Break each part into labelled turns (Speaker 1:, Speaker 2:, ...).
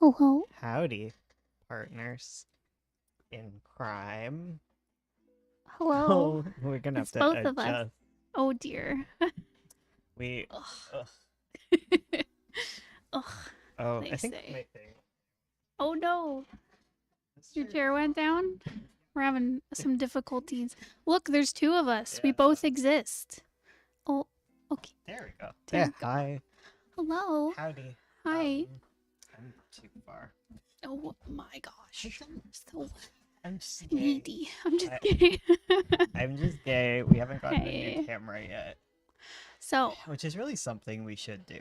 Speaker 1: Ho ho.
Speaker 2: Howdy, partners in crime.
Speaker 1: Hello.
Speaker 2: Oh, we're gonna have
Speaker 1: It's
Speaker 2: to
Speaker 1: both of us.
Speaker 2: adjust.
Speaker 1: Oh dear.
Speaker 2: We.
Speaker 1: Ugh.
Speaker 2: Ugh.
Speaker 1: Ugh.
Speaker 2: Oh,
Speaker 1: They
Speaker 2: I think
Speaker 1: say.
Speaker 2: my thing.
Speaker 1: Oh no.
Speaker 2: That's
Speaker 1: Your
Speaker 2: true.
Speaker 1: chair went down? We're having some difficulties. Look, there's two of us. We
Speaker 2: Yeah.
Speaker 1: both exist. Oh, okay.
Speaker 2: There we go.
Speaker 1: There
Speaker 2: Yeah.
Speaker 1: we go.
Speaker 2: Hi.
Speaker 1: Hello.
Speaker 2: Howdy.
Speaker 1: Hi.
Speaker 2: I'm too far.
Speaker 1: Oh my gosh. So
Speaker 2: I'm just gay.
Speaker 1: needy. I'm just
Speaker 2: I-
Speaker 1: kidding.
Speaker 2: I'm just gay. We haven't gotten a
Speaker 1: Hey.
Speaker 2: new camera yet,
Speaker 1: So,
Speaker 2: which is really something we should do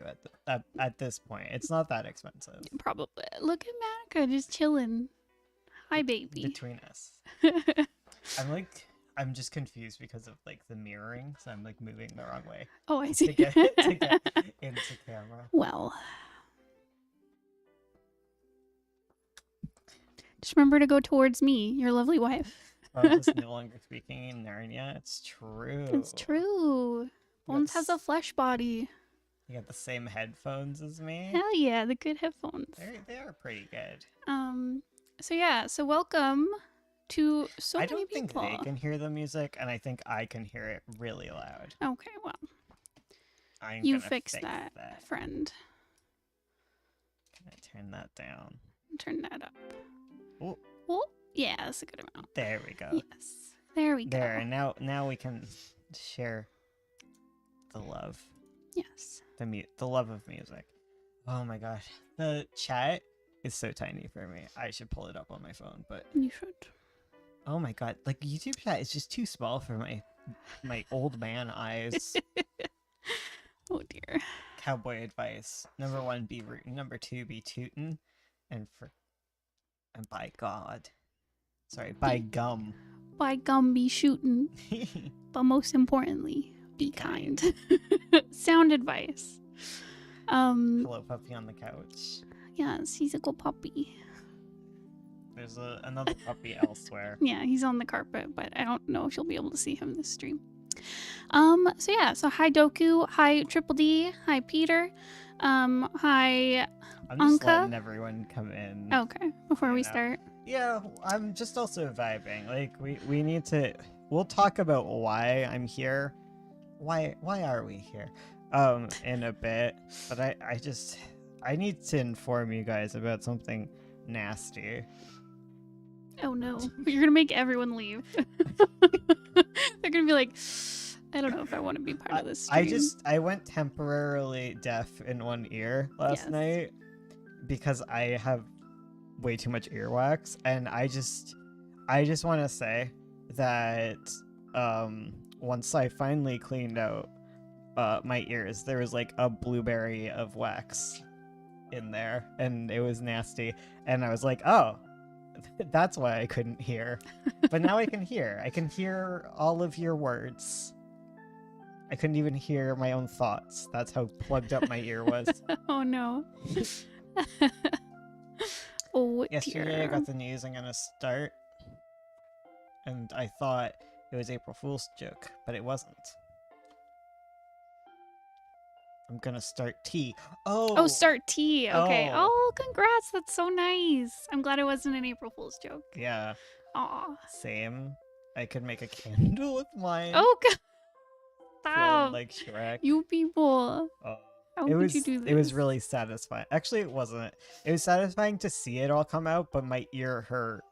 Speaker 2: at this point. It's not that expensive
Speaker 1: probably. Look at Manica just chilling. Hi, baby.
Speaker 2: between us. I'm just confused because of like the mirroring, so I'm like moving the wrong way
Speaker 1: Oh, I see.
Speaker 2: to get into camera.
Speaker 1: Well, just remember to go towards me, your lovely wife.
Speaker 2: I'm just no longer speaking in Narnia. It's true.
Speaker 1: It's true. Bones has a flesh body.
Speaker 2: You got the same headphones as me.
Speaker 1: Hell yeah, the good headphones.
Speaker 2: They are pretty good.
Speaker 1: So yeah, so welcome to so
Speaker 2: I
Speaker 1: many
Speaker 2: don't think
Speaker 1: people.
Speaker 2: they can hear the music, and I think I can hear it really loud.
Speaker 1: Okay, well,
Speaker 2: You
Speaker 1: fix that, friend.
Speaker 2: Can I turn that down?
Speaker 1: Turn that up.
Speaker 2: Oh,
Speaker 1: Oh, yeah, that's a good amount.
Speaker 2: there we go.
Speaker 1: Yes, there we go.
Speaker 2: There, and now we can share the love.
Speaker 1: Yes.
Speaker 2: The love of music. Oh my gosh, the chat is so tiny for me. I should pull it up on my phone, but
Speaker 1: You should.
Speaker 2: oh my god, like YouTube chat is just too small for my old man eyes.
Speaker 1: Oh dear.
Speaker 2: Cowboy advice: number 1, be rootin'. Number 2, be tootin'. And by God, sorry, by gum.
Speaker 1: By gum, be shooting. But most importantly, be kind. Sound advice.
Speaker 2: Hello, puppy on the couch.
Speaker 1: Yes, he's a good puppy.
Speaker 2: There's another puppy elsewhere.
Speaker 1: Yeah, he's on the carpet, but I don't know if you'll be able to see him this stream. So yeah, so hi Doku, hi Triple D, hi Peter, hi
Speaker 2: I'm just
Speaker 1: Anka?
Speaker 2: letting everyone come in.
Speaker 1: Okay, before we
Speaker 2: know.
Speaker 1: start.
Speaker 2: Yeah, I'm just also vibing. Like we need to. We'll talk about why I'm here. Why are we here? In a bit. But I need to inform you guys about something nasty.
Speaker 1: Oh no, you're gonna make everyone leave. They're gonna be like, I don't know if I want to be part of this stream.
Speaker 2: I went temporarily deaf in one ear last
Speaker 1: Yes.
Speaker 2: night because I have way too much earwax, and I just want to say that once I finally cleaned out my ears, there was like a blueberry of wax in there, and it was nasty. And I was like, oh, that's why I couldn't hear. But now I can hear. I can hear all of your words. I couldn't even hear my own thoughts. That's how plugged up my ear was.
Speaker 1: Oh no. Oh
Speaker 2: Yesterday I
Speaker 1: dear.
Speaker 2: got the news I'm gonna start, and I thought it was April Fool's joke, but it wasn't. I'm gonna start tea.
Speaker 1: Oh, start tea. Okay.
Speaker 2: Oh.
Speaker 1: Oh, congrats. That's so nice. I'm glad it wasn't an April Fool's joke.
Speaker 2: Yeah,
Speaker 1: Aw.
Speaker 2: same. I could make a candle with mine.
Speaker 1: Oh god.
Speaker 2: feeling
Speaker 1: Stop.
Speaker 2: like Shrek.
Speaker 1: You people.
Speaker 2: Oh.
Speaker 1: How
Speaker 2: It
Speaker 1: could
Speaker 2: was
Speaker 1: you do this?
Speaker 2: it was really satisfying. Actually, it wasn't. It was satisfying to see it all come out, but my ear hurt.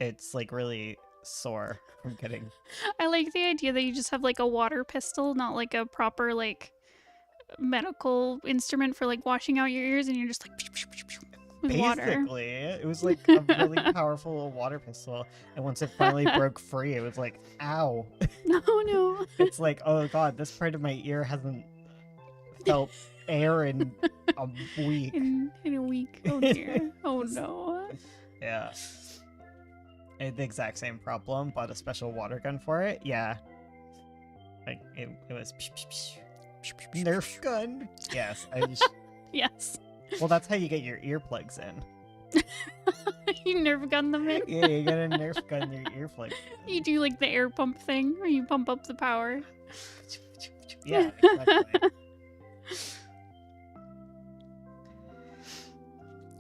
Speaker 2: It's like really sore from getting.
Speaker 1: I like the idea that you just have like a water pistol, not like a proper like medical instrument for like washing out your ears, and you're just like with water.
Speaker 2: Basically, it was like a really powerful water pistol, and once it finally broke free, it was like, ow.
Speaker 1: No, no.
Speaker 2: It's like, oh god, this part of my ear hasn't felt air in a week.
Speaker 1: In a week. Oh dear. Oh no.
Speaker 2: Yeah. I had the exact same problem, bought a special water gun for it. Yeah. Like, it was Nerf gun. Yes.
Speaker 1: Yes.
Speaker 2: Well, that's how you get your earplugs in.
Speaker 1: You Nerf gun them in.
Speaker 2: Yeah, you get a Nerf gun in your earplugs.
Speaker 1: You do like the air pump thing where you pump up the power.
Speaker 2: Yeah, exactly.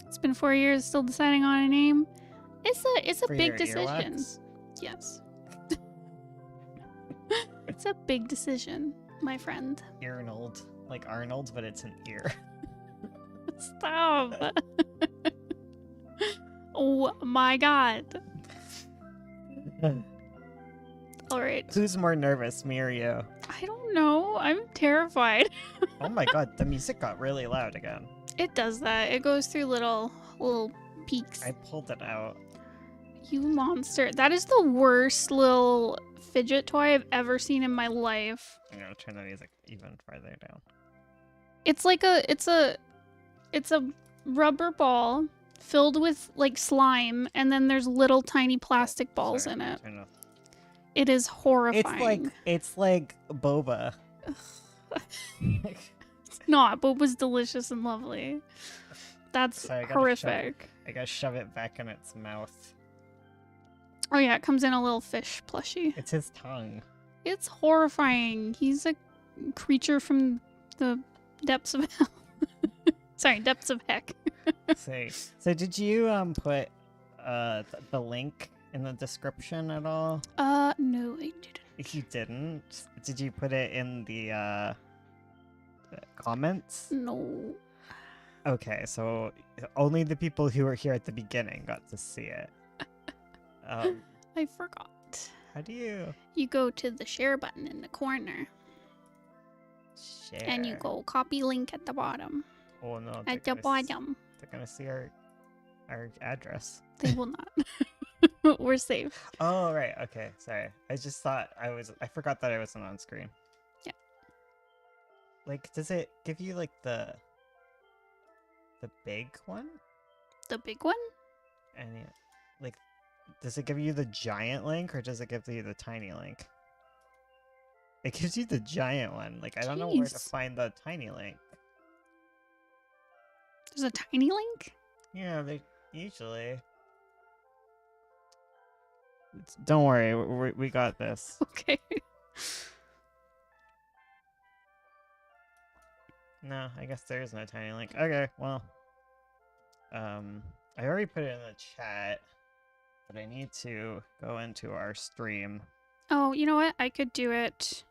Speaker 1: It's been 4 years, still deciding on a name. It's a
Speaker 2: For
Speaker 1: big
Speaker 2: your
Speaker 1: decision.
Speaker 2: earwax?
Speaker 1: Yes. It's a big decision, my friend.
Speaker 2: Arnold. Like Arnold, but it's an ear.
Speaker 1: Stop. Oh my god. All right.
Speaker 2: Who's more nervous, me or you?
Speaker 1: I don't know. I'm terrified.
Speaker 2: Oh my god, the music got really loud again.
Speaker 1: It does that. It goes through little peaks.
Speaker 2: I pulled it out.
Speaker 1: You monster. That is the worst little fidget toy I've ever seen in my life.
Speaker 2: I'm gonna turn the music even farther down.
Speaker 1: It's like it's a rubber ball filled with like slime, and then there's little tiny plastic balls
Speaker 2: Sorry,
Speaker 1: in it.
Speaker 2: turn off.
Speaker 1: It is horrifying.
Speaker 2: It's like boba.
Speaker 1: It's not, but it was delicious and lovely. That's
Speaker 2: Sorry, I gotta
Speaker 1: horrific.
Speaker 2: I gotta shove it back in its mouth.
Speaker 1: Oh yeah, it comes in a little fish plushie.
Speaker 2: It's his tongue.
Speaker 1: It's horrifying. He's a creature from the depths of hell. Sorry, depths of heck.
Speaker 2: So did you put the link in the description at all?
Speaker 1: No, I didn't.
Speaker 2: If you didn't, did you put it in the comments?
Speaker 1: No.
Speaker 2: Okay, so only the people who were here at the beginning got to see it.
Speaker 1: I forgot.
Speaker 2: How do you
Speaker 1: You go to the share button in the corner,
Speaker 2: share?
Speaker 1: and you go copy link at the bottom.
Speaker 2: Oh no!
Speaker 1: At the bottom.
Speaker 2: They're gonna see our address.
Speaker 1: They will not. We're safe.
Speaker 2: Oh right, okay, sorry. I just thought I forgot that I wasn't on screen.
Speaker 1: Yeah.
Speaker 2: Like, does it give you like the big one?
Speaker 1: The big one?
Speaker 2: And like, does it give you the giant link or does it give you the tiny link? It gives you the giant one. Like, I don't know where to
Speaker 1: Jeez.
Speaker 2: find the tiny link.
Speaker 1: There's a tiny link?
Speaker 2: Yeah, they usually. Don't worry, we got this.
Speaker 1: Okay.
Speaker 2: No, I guess there is no tiny link. Okay, well. I already put it in the chat, but I need to go into our stream.
Speaker 1: Oh, you know what? I could do it.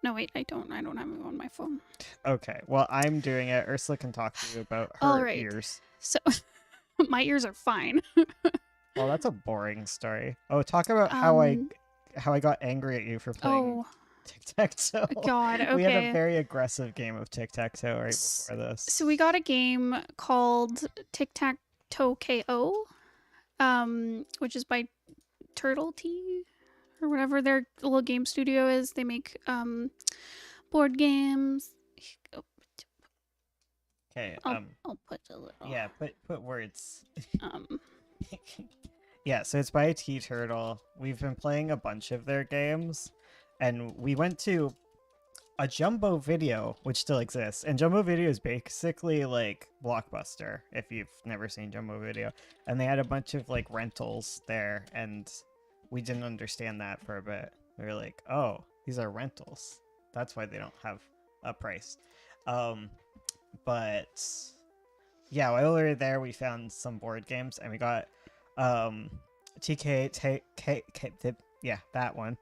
Speaker 1: No, wait, I don't. I don't have it on my phone.
Speaker 2: Okay, well, I'm doing it. Ursula can talk to you about her
Speaker 1: All right.
Speaker 2: ears.
Speaker 1: So, my ears are fine.
Speaker 2: Well, that's a boring story. Oh, talk about how I got angry at you for playing
Speaker 1: Oh,
Speaker 2: tic-tac-toe.
Speaker 1: God. Okay.
Speaker 2: We had a very aggressive game of tic-tac-toe right before this.
Speaker 1: So we got a game called Tic-Tac-Toe KO, which is by Turtle Tea or whatever their little game studio is. They make board games.
Speaker 2: Okay.
Speaker 1: I'll put a little.
Speaker 2: Yeah. Put words.
Speaker 1: Um.
Speaker 2: Yeah. So it's by Tea Turtle. We've been playing a bunch of their games, and we went to a Jumbo Video, which still exists. And Jumbo Video is basically like Blockbuster, if you've never seen Jumbo Video. And they had a bunch of like rentals there, and we didn't understand that for a bit. We were like, oh, these are rentals. That's why they don't have a price. But yeah, while we were there, we found some board games, and we got yeah, that one.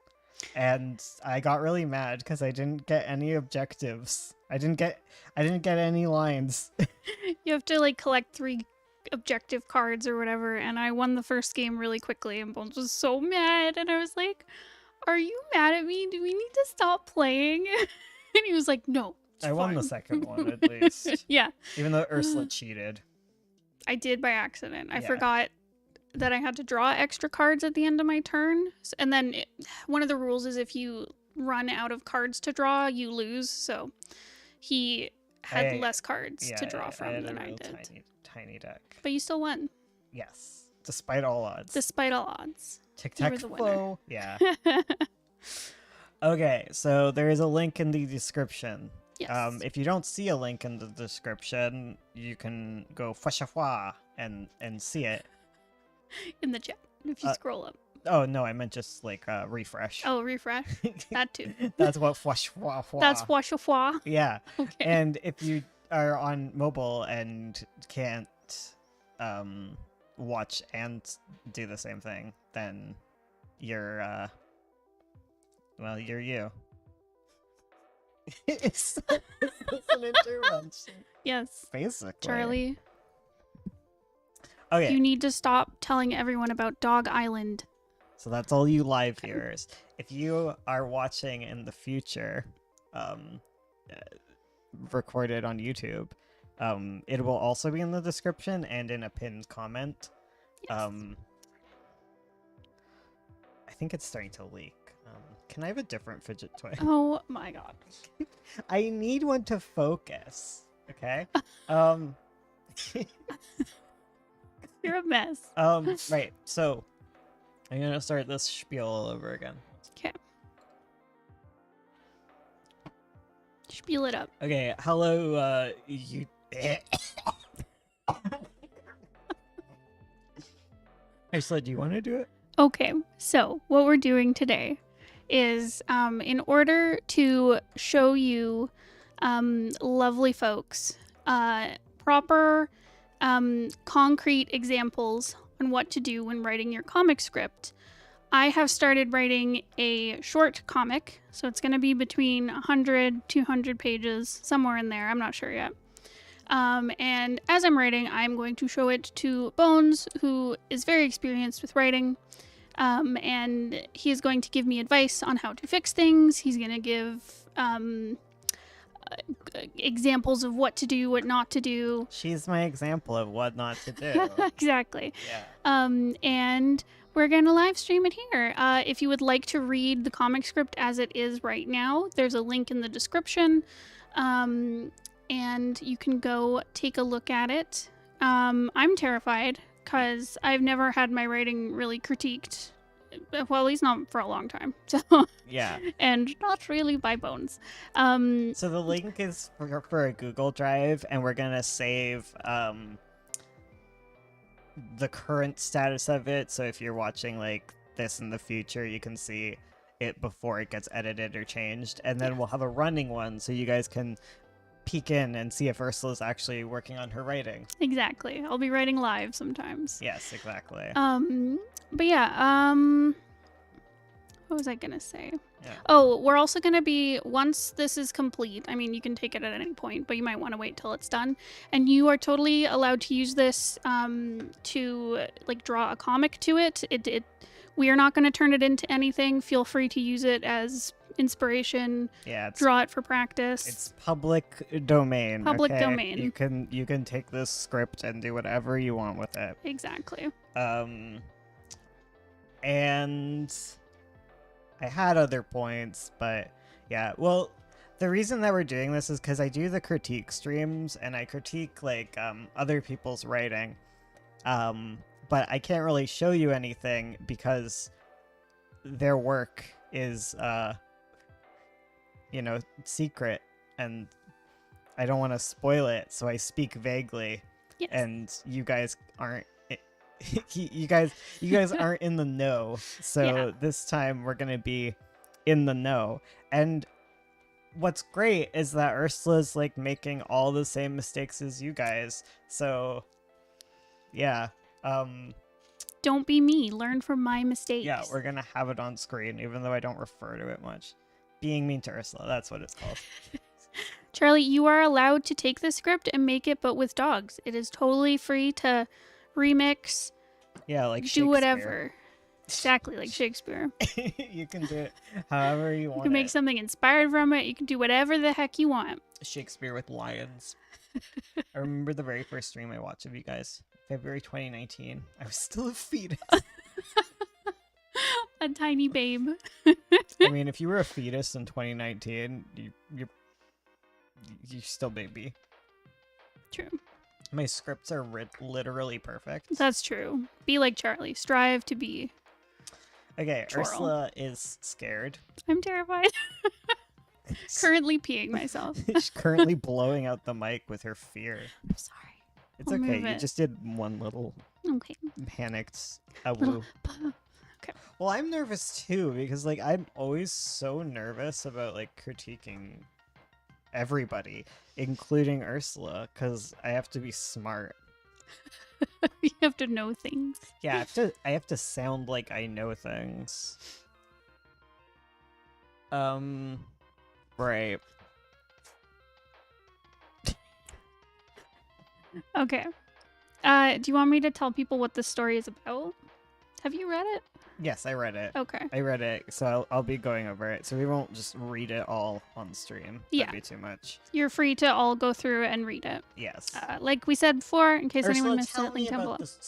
Speaker 2: And I got really mad because I didn't get any objectives. I didn't get any lines.
Speaker 1: You have to like collect 3 objective cards or whatever, and I won the first game really quickly, and Bones was so mad, and I was like, "Are you mad at me? Do we need to stop playing?" And he was like, "No."
Speaker 2: I won the second one at least.
Speaker 1: Yeah.
Speaker 2: Even though Ursula cheated.
Speaker 1: I did by accident. I
Speaker 2: Yeah.
Speaker 1: forgot that I had to draw extra cards at the end of my turn. And then one of the rules is if you run out of cards to draw, you lose. So he had less cards to draw from than I did.
Speaker 2: Tiny deck.
Speaker 1: But you still won.
Speaker 2: Yes. Despite all odds.
Speaker 1: Despite all odds.
Speaker 2: Tic-tac-toe. Yeah. Okay, so there is a link in the description.
Speaker 1: Yes.
Speaker 2: If you don't see a link in the description, you can go fwashafwa and see it.
Speaker 1: In the chat, if you scroll up.
Speaker 2: Oh, no, I meant just like refresh.
Speaker 1: Oh, refresh. That too.
Speaker 2: That's what fwashafwa.
Speaker 1: That's washafwa.
Speaker 2: Yeah.
Speaker 1: Okay.
Speaker 2: And if you are on mobile and can't watch and do the same thing, then you're well, you're you. It's an intervention.
Speaker 1: Yes.
Speaker 2: Basically.
Speaker 1: Charlie,
Speaker 2: Okay.
Speaker 1: you need to stop telling everyone about Dog Island.
Speaker 2: So that's all you live viewers. If you are watching in the future, recorded on YouTube, it will also be in the description and in a pinned comment.
Speaker 1: Yes.
Speaker 2: I think it's starting to leak. Can I have a different fidget toy?
Speaker 1: Oh my god.
Speaker 2: I need one to focus. Okay.
Speaker 1: You're a mess.
Speaker 2: Right. So I'm gonna start this spiel all over again.
Speaker 1: Okay. Spiel it up.
Speaker 2: Okay. Hello, you. Ursula, do you want to do it?
Speaker 1: Okay, so what we're doing today is in order to show you lovely folks proper concrete examples on what to do when writing your comic script, I have started writing a short comic. So it's going to be between 100, 200 pages, somewhere in there. I'm not sure yet. And as I'm writing, I'm going to show it to Bones, who is very experienced with writing. And he is going to give me advice on how to fix things. He's going to give examples of what to do, what not to do.
Speaker 2: She's my example of what not to do.
Speaker 1: Exactly.
Speaker 2: Yeah.
Speaker 1: And we're going to live stream it here. If you would like to read the comic script as it is right now, there's a link in the description. And you can go take a look at it. I'm terrified because I've never had my writing really critiqued. Well, at least not for a long time. So
Speaker 2: Yeah.
Speaker 1: and not really by Bones.
Speaker 2: So the link is for a Google Drive, and we're gonna save the current status of it. So if you're watching like this in the future, you can see it before it gets edited or changed, and then we'll have a running one so you guys can peek in and see if Ursula's actually working on her writing.
Speaker 1: Exactly. I'll be writing live sometimes.
Speaker 2: Yes, exactly.
Speaker 1: But yeah, what was I gonna say?
Speaker 2: Yeah.
Speaker 1: Oh, we're also gonna be, once this is complete, I mean, you can take it at any point, but you might want to wait till it's done. And you are totally allowed to use this to like draw a comic to it. We are not going to turn it into anything. Feel free to use it as inspiration.
Speaker 2: Yeah,
Speaker 1: Draw it for practice.
Speaker 2: it's public domain.
Speaker 1: Public
Speaker 2: okay?
Speaker 1: domain.
Speaker 2: You can take this script and do whatever you want with it.
Speaker 1: Exactly.
Speaker 2: And I had other points, but yeah. Well, the reason that we're doing this is because I do the critique streams and I critique like other people's writing, but I can't really show you anything because their work is secret, and I don't want to spoil it, so I speak vaguely.
Speaker 1: Yes.
Speaker 2: And you guys aren't you guys aren't in the know, so
Speaker 1: Yeah.
Speaker 2: this time we're gonna be in the know. And what's great is that Ursula's like making all the same mistakes as you guys, so yeah.
Speaker 1: Don't be me. Learn from my mistakes.
Speaker 2: Yeah, we're gonna have it on screen even though I don't refer to it much. Being mean to Ursula, that's what it's called.
Speaker 1: Charlie, you are allowed to take the script and make it, but with dogs. It is totally free to remix,
Speaker 2: Yeah, like
Speaker 1: do
Speaker 2: Shakespeare.
Speaker 1: whatever. Exactly like Shakespeare.
Speaker 2: You can do it however you
Speaker 1: You
Speaker 2: want.
Speaker 1: can make something inspired from it. You can do whatever the heck you want.
Speaker 2: Shakespeare with lions. I remember the very first stream I watched of you guys, February 2019. I was still a fetus.
Speaker 1: A tiny babe.
Speaker 2: I mean, if you were a fetus in 2019, you're still baby.
Speaker 1: True.
Speaker 2: My scripts are literally perfect.
Speaker 1: That's true. Be like Charlie. Strive to be.
Speaker 2: Okay,
Speaker 1: Chortle.
Speaker 2: Ursula is scared.
Speaker 1: I'm terrified. Currently peeing myself.
Speaker 2: She's currently blowing out the mic with her fear.
Speaker 1: I'm sorry.
Speaker 2: It's
Speaker 1: I'll
Speaker 2: okay.
Speaker 1: move
Speaker 2: You
Speaker 1: it.
Speaker 2: just did one little
Speaker 1: Okay.
Speaker 2: panicked
Speaker 1: Little
Speaker 2: awoo.
Speaker 1: Okay.
Speaker 2: Well, I'm nervous too because like I'm always so nervous about like critiquing everybody, including Ursula, because I have to be smart.
Speaker 1: You have to know things.
Speaker 2: Yeah, I have to sound like I know things. Right.
Speaker 1: Okay. Do you want me to tell people what the story is about? Have you read it?
Speaker 2: Yes, I read it.
Speaker 1: Okay.
Speaker 2: I read it, so I'll be going over it. So we won't just read it all on stream.
Speaker 1: Yeah.
Speaker 2: That'd be too much.
Speaker 1: You're free to all go through and read it.
Speaker 2: Yes.
Speaker 1: Like we said before, in case anyone
Speaker 2: Ursula,
Speaker 1: missed
Speaker 2: tell
Speaker 1: it,
Speaker 2: me
Speaker 1: link down
Speaker 2: about
Speaker 1: below.
Speaker 2: this.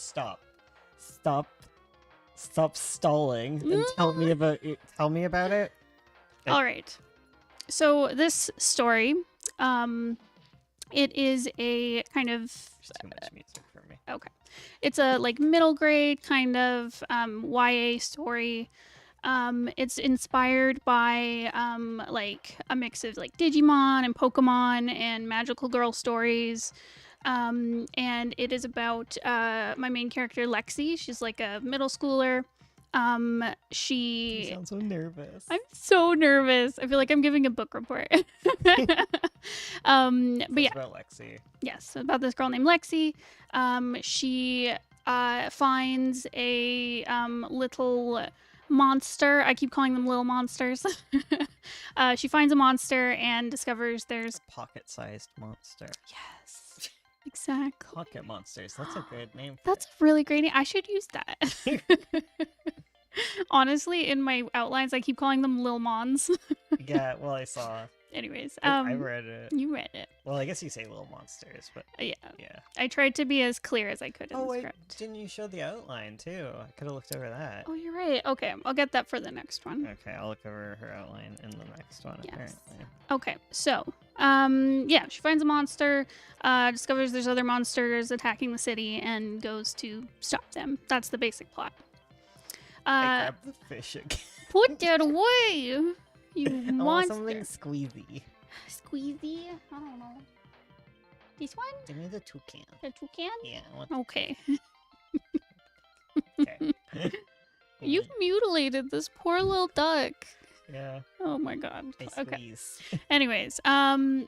Speaker 2: Stop stalling and tell me about it. Tell me about it.
Speaker 1: All right. So this story, it is a kind of
Speaker 2: Just too much music for me.
Speaker 1: okay. It's a like middle grade kind of YA story. It's inspired by like a mix of like Digimon and Pokemon and magical girl stories. And it is about my main character Lexi. She's like a middle schooler.
Speaker 2: You
Speaker 1: She
Speaker 2: sound so nervous.
Speaker 1: I'm so nervous. I feel like I'm giving a book report. But
Speaker 2: It's
Speaker 1: yeah,
Speaker 2: about Lexi.
Speaker 1: yes, about this girl named Lexi. She finds a little monster. I keep calling them little monsters. She finds a monster and discovers there's
Speaker 2: Pocket-sized monster.
Speaker 1: yes, exactly.
Speaker 2: Pocket monsters. That's a good name.
Speaker 1: That's a really great name. I should use that. Honestly, in my outlines, I keep calling them Lil Mons.
Speaker 2: Yeah. Well, I saw.
Speaker 1: Anyways,
Speaker 2: I read it.
Speaker 1: you read it.
Speaker 2: Well, I guess you say little monsters, but
Speaker 1: Yeah,
Speaker 2: yeah.
Speaker 1: I tried to be as clear as I could in
Speaker 2: Oh
Speaker 1: the
Speaker 2: wait,
Speaker 1: script.
Speaker 2: didn't you show the outline too? I could have looked over that.
Speaker 1: Oh, you're right. Okay, I'll get that for the next one.
Speaker 2: Okay, I'll look over her outline in the next one.
Speaker 1: Yes.
Speaker 2: Apparently.
Speaker 1: Okay, so, yeah, she finds a monster, discovers there's other monsters attacking the city, and goes to stop them. That's the basic plot.
Speaker 2: I grabbed the fish again.
Speaker 1: Put that away, you
Speaker 2: I want something
Speaker 1: monster.
Speaker 2: squeezy.
Speaker 1: Squeezy? I don't know. This one?
Speaker 2: Give me the toucan.
Speaker 1: The toucan?
Speaker 2: Yeah. I want
Speaker 1: Okay.
Speaker 2: okay.
Speaker 1: You've mutilated this poor little duck.
Speaker 2: Yeah.
Speaker 1: Oh my god.
Speaker 2: I
Speaker 1: Okay.
Speaker 2: squeeze.
Speaker 1: Anyways, yeah,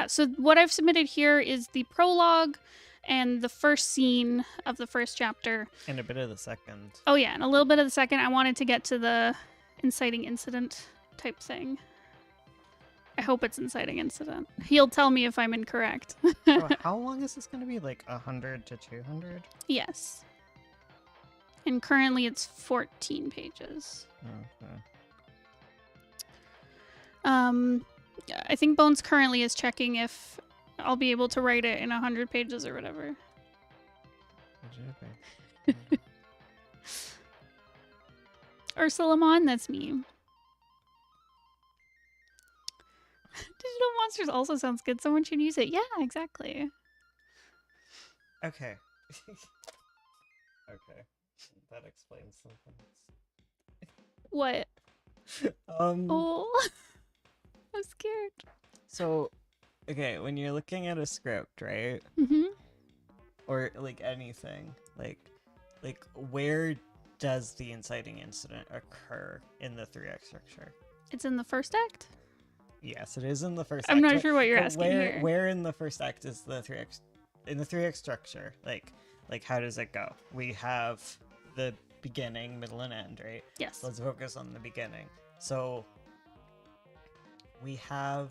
Speaker 1: so what I've submitted here is the prologue and the first scene of the first chapter.
Speaker 2: And a bit of the second.
Speaker 1: Oh yeah, and a little bit of the second. I wanted to get to the inciting incident type thing. I hope it's inciting incident. He'll tell me if I'm incorrect.
Speaker 2: So how long is this going to be? Like 100 to 200?
Speaker 1: Yes. And currently it's 14 pages.
Speaker 2: Okay.
Speaker 1: I think Bones currently is checking if I'll be able to write it in 100 pages or whatever. Ursula Mon, that's me. Digital monsters also sounds good. Someone should use it. Yeah, exactly.
Speaker 2: Okay. Okay. That explains some things.
Speaker 1: What? Oh, I'm scared.
Speaker 2: So, okay, when you're looking at a script, right?
Speaker 1: Mm-hmm.
Speaker 2: Or like anything, like where does the inciting incident occur in the 3x structure?
Speaker 1: It's in the first act?
Speaker 2: Yes, it is in the first
Speaker 1: I'm
Speaker 2: act.
Speaker 1: not sure what you're asking
Speaker 2: where,
Speaker 1: here.
Speaker 2: Where in the first act is the 3x in the 3x structure? Like how does it go? We have the beginning, middle, and end, right?
Speaker 1: Yes.
Speaker 2: Let's focus on the beginning. So we have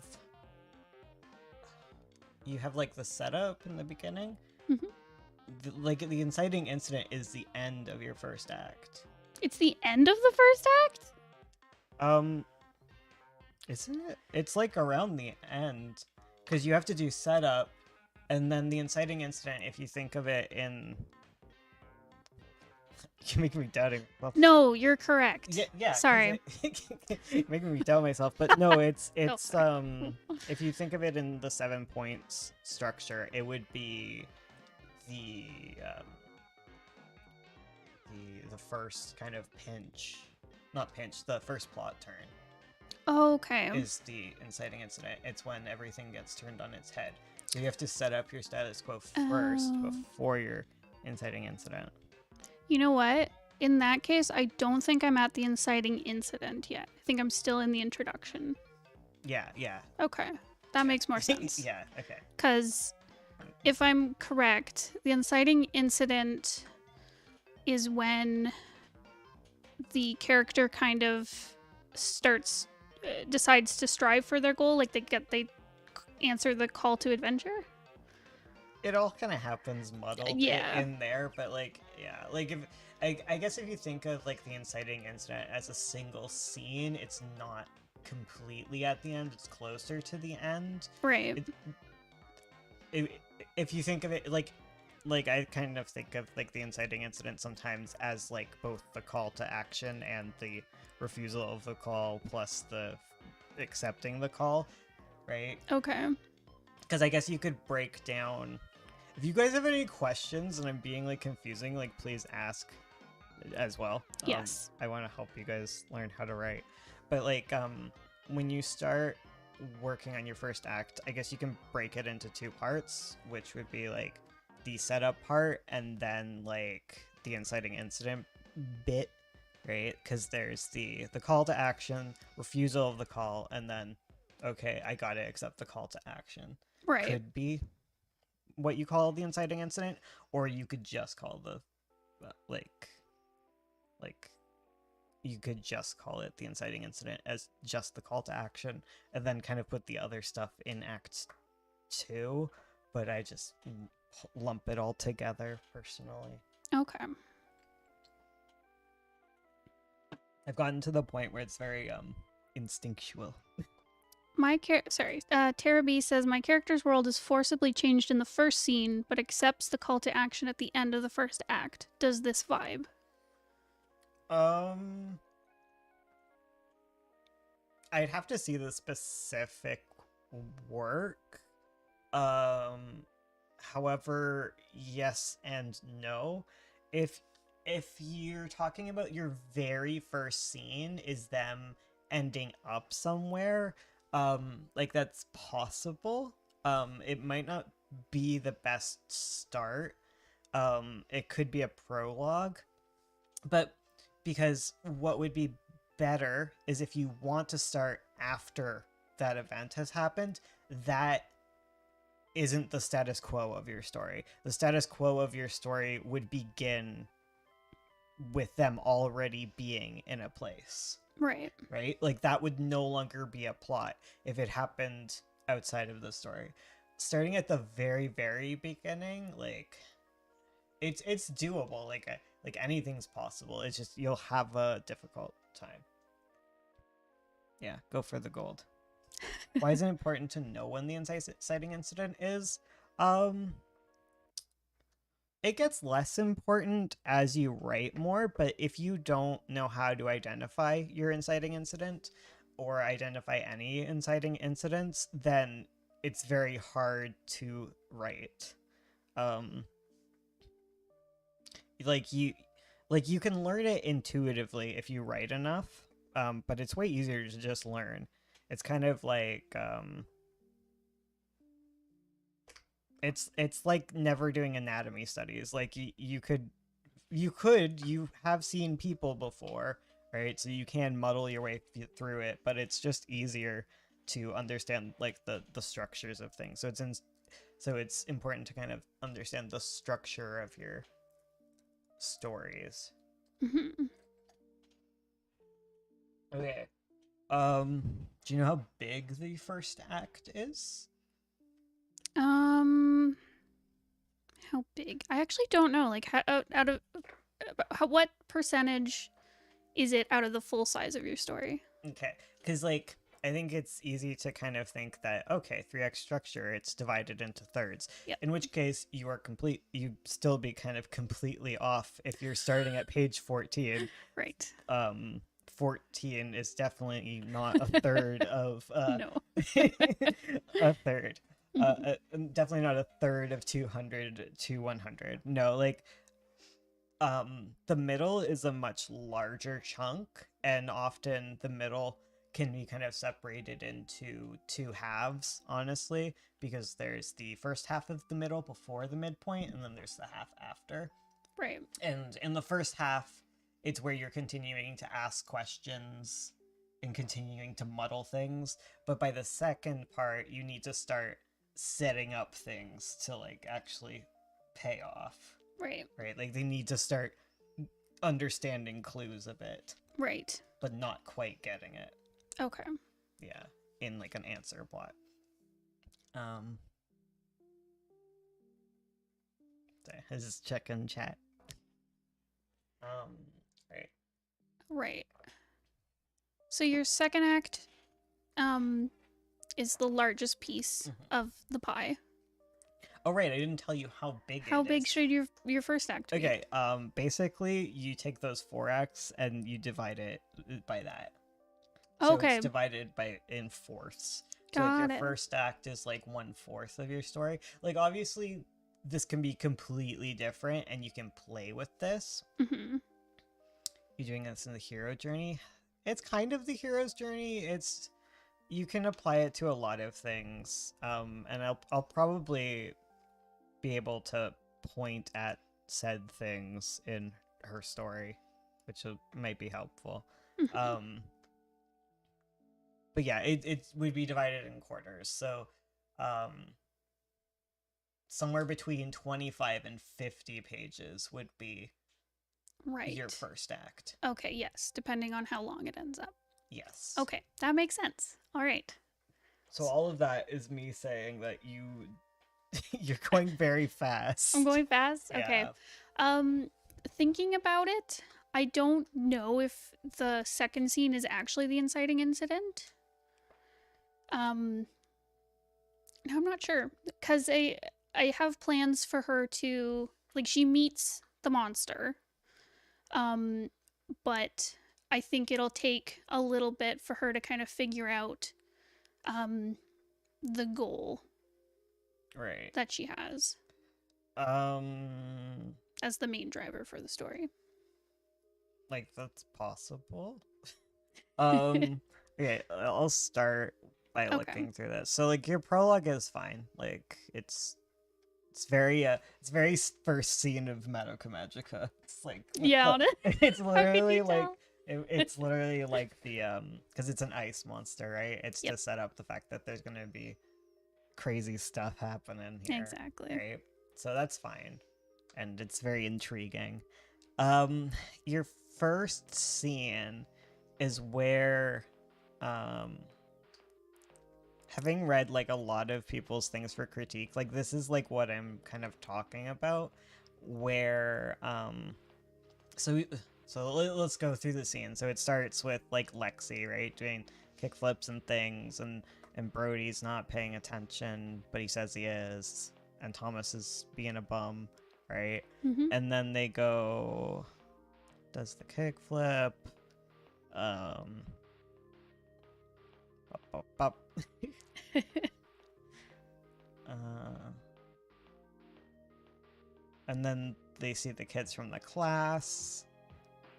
Speaker 2: you have like the setup in the beginning.
Speaker 1: Mhm.
Speaker 2: Like the inciting incident is the end of your first act.
Speaker 1: It's the end of the first act?
Speaker 2: Isn't it? It's like around the end because you have to do setup and then the inciting incident. If you think of it in, you make me doubting. Well,
Speaker 1: No, you're correct.
Speaker 2: yeah.
Speaker 1: Sorry.
Speaker 2: Making me doubt myself, but no, it's
Speaker 1: sorry.
Speaker 2: if you think of it in the 7 points structure, it would be the the first kind of the first plot turn
Speaker 1: Okay.
Speaker 2: is the inciting incident. It's when everything gets turned on its head. So you have to set up your status quo first
Speaker 1: Oh.
Speaker 2: before your inciting incident.
Speaker 1: You know what? In that case, I don't think I'm at the inciting incident yet. I think I'm still in the introduction.
Speaker 2: Yeah.
Speaker 1: Okay. That makes more sense.
Speaker 2: Yeah, okay.
Speaker 1: Because if I'm correct, the inciting incident is when the character kind of decides to strive for their goal, like they answer the call to adventure.
Speaker 2: It all kind of happens muddled in there, but like, yeah, like if I guess if you think of like the inciting incident as a single scene, it's not completely at the end, it's closer to the end.
Speaker 1: Right.
Speaker 2: If you think of it like I kind of think of like the inciting incident sometimes as like both the call to action and the refusal of the call plus the accepting the call, right?
Speaker 1: Okay.
Speaker 2: Because I guess you could break down. If you guys have any questions and I'm being like confusing, like please ask as well.
Speaker 1: Yes.
Speaker 2: I want to help you guys learn how to write. But like when you start working on your first act, I guess you can break it into two parts, which would be like the setup part and then like the inciting incident bit, right? Because there's the call to action, refusal of the call, and then okay, I gotta accept the call to action.
Speaker 1: Right.
Speaker 2: Could be what you call the inciting incident, or you could just call the like you could just call it the inciting incident as just the call to action and then kind of put the other stuff in act 2, but I just lump it all together personally.
Speaker 1: Okay.
Speaker 2: I've gotten to the point where it's very instinctual.
Speaker 1: Tara B says, my character's world is forcibly changed in the first scene, but accepts the call to action at the end of the first act. Does this vibe?
Speaker 2: I'd have to see the specific work. However, yes and no. If you're talking about your very first scene is them ending up somewhere, like that's possible. It might not be the best start. It could be a prologue, but because what would be better is if you want to start after that event has happened, that isn't the status quo of your story. The status quo of your story would begin with them already being in a place.
Speaker 1: Right.
Speaker 2: Right? Like that would no longer be a plot if it happened outside of the story. Starting at the very, very beginning, like it's doable. Like anything's possible. It's just you'll have a difficult time. Yeah, go for the gold. Why is it important to know when the inciting incident is? it gets less important as you write more, but if you don't know how to identify your inciting incident or identify any inciting incidents, then it's very hard to write. Um like you can learn it intuitively if you write enough, but it's way easier to just learn. It's kind of like it's like never doing anatomy studies. Like you have seen people before, right? So you can muddle your way through it, but it's just easier to understand like the structures of things. So it's important to kind of understand the structure of your stories.
Speaker 1: Mhm.
Speaker 2: Okay. Do you know how big the first act is?
Speaker 1: Um, how big? I actually don't know. Like, how, out of what percentage is it out of the full size of your story?
Speaker 2: Okay, because like I think it's easy to kind of think that okay, 3x structure, it's divided into thirds.
Speaker 1: Yep.
Speaker 2: In which case you still be kind of completely off if you're starting at page 14.
Speaker 1: Right.
Speaker 2: 14 is definitely not a third of
Speaker 1: No.
Speaker 2: a third.
Speaker 1: Mhm.
Speaker 2: Definitely not a third of 200 to 100. No, like the middle is a much larger chunk, and often the middle can be kind of separated into two halves, honestly, because there's the first half of the middle before the midpoint, and then there's the half after.
Speaker 1: Right.
Speaker 2: And in the first half, it's where you're continuing to ask questions and continuing to muddle things, but by the second part, you need to start setting up things to like actually pay off.
Speaker 1: Right.
Speaker 2: Right? Like they need to start understanding clues a bit,
Speaker 1: Right.
Speaker 2: but not quite getting it.
Speaker 1: Okay.
Speaker 2: Yeah, in like an answer plot. Um, sorry, I just checking chat. Right.
Speaker 1: Right. So your second act, is the largest piece of the pie.
Speaker 2: Oh right, I didn't tell you how big
Speaker 1: How
Speaker 2: it
Speaker 1: big
Speaker 2: is.
Speaker 1: should your first act be?
Speaker 2: Okay, basically you take those 4x and you divide it by that. So
Speaker 1: Okay.
Speaker 2: it's divided by in fourths. So like
Speaker 1: Got
Speaker 2: your
Speaker 1: it.
Speaker 2: first act is like 1/4 of your story. Like obviously this can be completely different and you can play with this.
Speaker 1: Mm-hmm.
Speaker 2: You're doing this in the hero journey. It's kind of the hero's journey. It's you can apply it to a lot of things. And I'll probably be able to point at said things in her story, which might be helpful.
Speaker 1: Mm-hmm.
Speaker 2: But yeah, it would be divided in quarters. So somewhere between 25 and 50 pages would be
Speaker 1: Right.
Speaker 2: your first act.
Speaker 1: Okay, yes, depending on how long it ends up.
Speaker 2: Yes.
Speaker 1: Okay, that makes sense. All right.
Speaker 2: So all of that is me saying that you're going very fast.
Speaker 1: I'm going fast.
Speaker 2: Yeah.
Speaker 1: Okay. Thinking about it, I don't know if the second scene is actually the inciting incident. I'm not sure cuz I have plans for her to like she meets the monster. But I think it'll take a little bit for her to kind of figure out the goal
Speaker 2: Right.
Speaker 1: that she has as the main driver for the story.
Speaker 2: Like that's possible. Okay, I'll start by
Speaker 1: Okay.
Speaker 2: looking through this. So like your prologue is fine. Like it's very first scene of Madoka Magica. It's like
Speaker 1: Yeah,
Speaker 2: it's
Speaker 1: how can
Speaker 2: literally
Speaker 1: you
Speaker 2: like
Speaker 1: tell?
Speaker 2: it's literally like the because it's an ice monster, right? It's
Speaker 1: Yep.
Speaker 2: to set up the fact that there's gonna be crazy stuff happening here.
Speaker 1: Exactly.
Speaker 2: Right? So that's fine. And it's very intriguing. Your first scene is where having read like a lot of people's things for critique, like this is like what I'm kind of talking about, where so let's go through the scene. So it starts with like Lexi, right, doing kickflips and things, and Brody's not paying attention, but he says he is, and Thomas is being a bum, right?
Speaker 1: Mm-hmm.
Speaker 2: And then they go, does the kickflip, up, up, up. And then they see the kids from the class,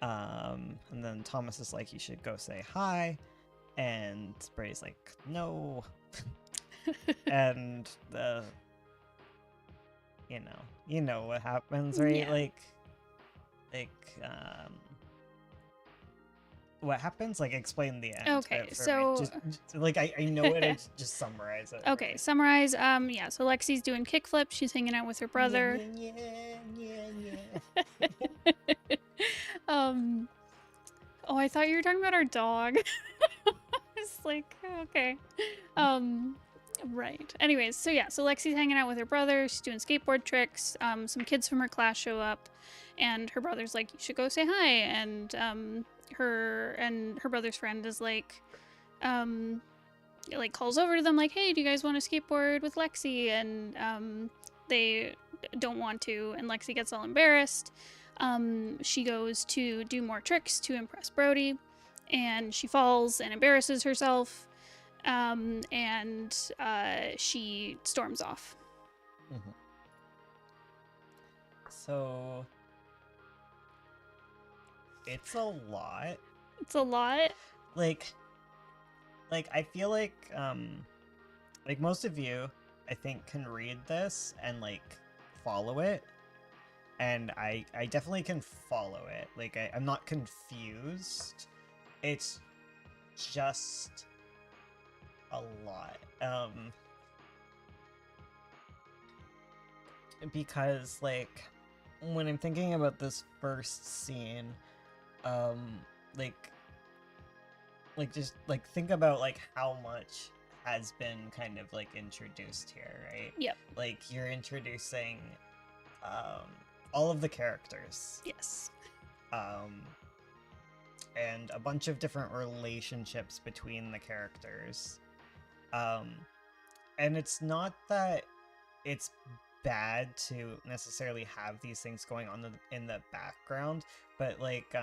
Speaker 2: and then Thomas is like, you should go say hi, and Brady's like, no. And the you know what happens, right?
Speaker 1: Yeah.
Speaker 2: Like what happens? Like, explain the end.
Speaker 1: Okay,
Speaker 2: for
Speaker 1: so-
Speaker 2: me. Just like I know it. I just summarize it.
Speaker 1: Okay, summarize. Yeah, so Lexi's doing kickflip. She's hanging out with her brother. Oh, I thought you were talking about our dog. It's like, okay. Right. Anyways, so yeah, so Lexi's hanging out with her brother. She's doing skateboard tricks. Some kids from her class show up, and her brother's like, you should go say hi. And her brother's friend is like calls over to them like, hey, do you guys want to skateboard with Lexi? And they don't want to, and Lexi gets all embarrassed. She goes to do more tricks to impress Brody, and she falls and embarrasses herself, and she storms off.
Speaker 2: Mm-hmm. So it's a lot.
Speaker 1: It's a lot.
Speaker 2: Like I feel like most of you, I think, can read this and like follow it, and I definitely can follow it. Like I'm not confused. It's just a lot. Because like when I'm thinking about this first scene, just like think about like how much has been kind of like introduced here, right?
Speaker 1: Yep.
Speaker 2: Like you're introducing all of the characters,
Speaker 1: Yes.
Speaker 2: and a bunch of different relationships between the characters, and it's not that it's bad to necessarily have these things going on in the background, but like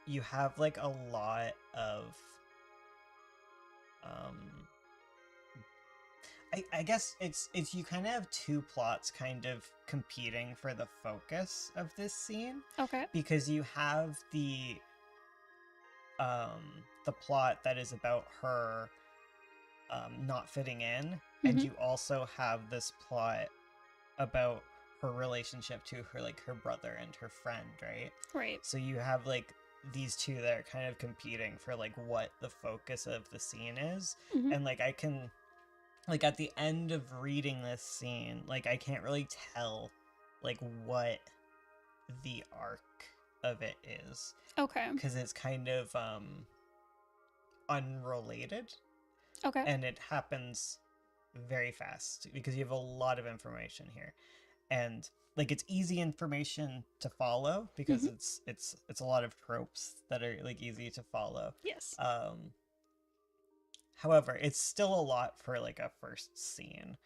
Speaker 2: you have like a lot of I guess it's you kind of have two plots kind of competing for the focus of this scene,
Speaker 1: Okay.
Speaker 2: because you have the plot that is about her not fitting in, and
Speaker 1: Mhm.
Speaker 2: you also have this plot about her relationship to her brother and her friend, right?
Speaker 1: Right.
Speaker 2: So you have like these two that are kind of competing for like what the focus of the scene is.
Speaker 1: Mhm.
Speaker 2: And like I can, like, at the end of reading this scene, like I can't really tell like what the arc of it is,
Speaker 1: Okay.
Speaker 2: because it's kind of unrelated,
Speaker 1: Okay.
Speaker 2: and it happens very fast because you have a lot of information here, and like it's easy information to follow because it's a lot of tropes that are like easy to follow.
Speaker 1: Yes.
Speaker 2: However, it's still a lot for like a first scene,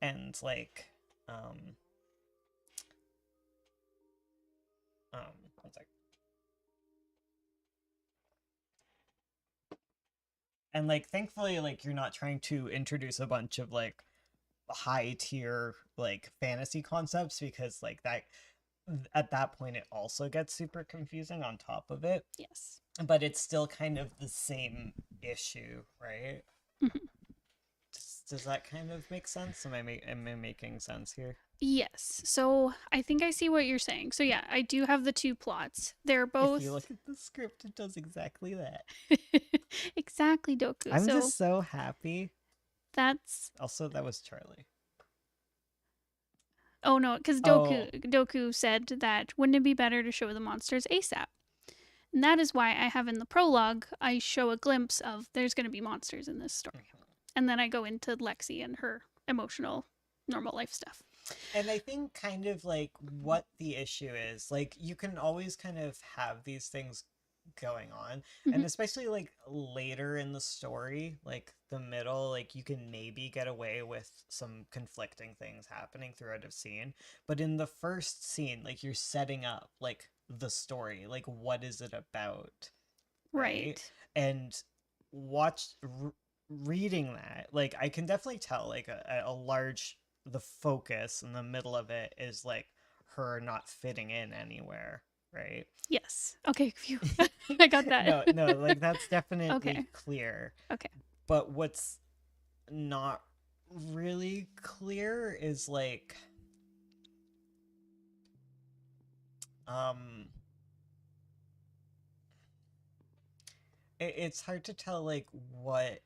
Speaker 2: and like one sec. And like thankfully, like you're not trying to introduce a bunch of like high tier like fantasy concepts, because like that at that point it also gets super confusing on top of it.
Speaker 1: Yes.
Speaker 2: But it's still kind of the same issue, right?
Speaker 1: Mhm.
Speaker 2: Does that kind of make sense? Am I making sense here?
Speaker 1: Yes. So I think I see what you're saying. So yeah, I do have the two plots. They're both
Speaker 2: If you look at the script, it does exactly that.
Speaker 1: exactly, Doku.
Speaker 2: I'm
Speaker 1: so
Speaker 2: just so happy.
Speaker 1: that's
Speaker 2: Also, that was Charlie.
Speaker 1: oh no, because Doku said that wouldn't it be better to show the monsters ASAP? And that is why I have in the prologue I show a glimpse of there's going to be monsters in this story, and then I go into Lexi and her emotional, normal life stuff.
Speaker 2: And I think kind of like what the issue is, like you can always kind of have these things going on. And
Speaker 1: Mhm.
Speaker 2: especially like later in the story, like the middle, like you can maybe get away with some conflicting things happening throughout a scene. But in the first scene, like you're setting up like the story, like what is it about, right?
Speaker 1: Right.
Speaker 2: And watch reading that, like I can definitely tell like a large the focus in the middle of it is like her not fitting in anywhere, right?
Speaker 1: Yes. Okay. Phew. I got that.
Speaker 2: No, no, like that's definitely
Speaker 1: Okay.
Speaker 2: clear.
Speaker 1: Okay.
Speaker 2: But what's not really clear is like um it's hard to tell like what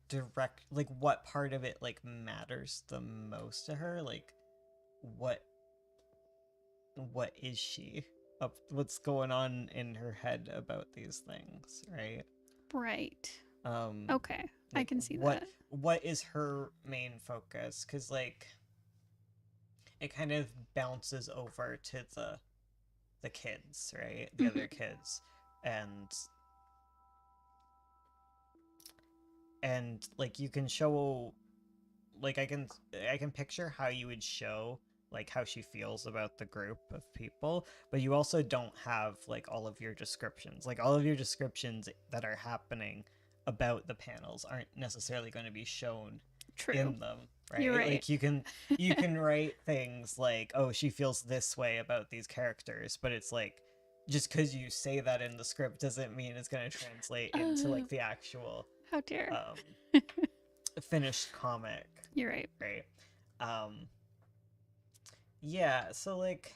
Speaker 2: direct like what part of it like matters the most to her, like what what is she up, what's going on in her head about these things, right?
Speaker 1: Right.
Speaker 2: um
Speaker 1: Okay. I
Speaker 2: like
Speaker 1: can see that.
Speaker 2: what is her main focus, because like it kind of bounces over to the kids, right? The
Speaker 1: Mhm.
Speaker 2: other kids. And like you can show like I can picture how you would show like how she feels about the group of people, but you also don't have like all of your descriptions. Like all of your descriptions that are happening about the panels aren't necessarily going to be shown
Speaker 1: True.
Speaker 2: in them,
Speaker 1: You're
Speaker 2: right?
Speaker 1: right.
Speaker 2: Like you can write things like, oh, she feels this way about these characters, but it's like just because you say that in the script doesn't mean it's going to translate into
Speaker 1: Uh,
Speaker 2: like the actual
Speaker 1: how dare.
Speaker 2: um finished comic,
Speaker 1: You're right.
Speaker 2: right? um yeah, so like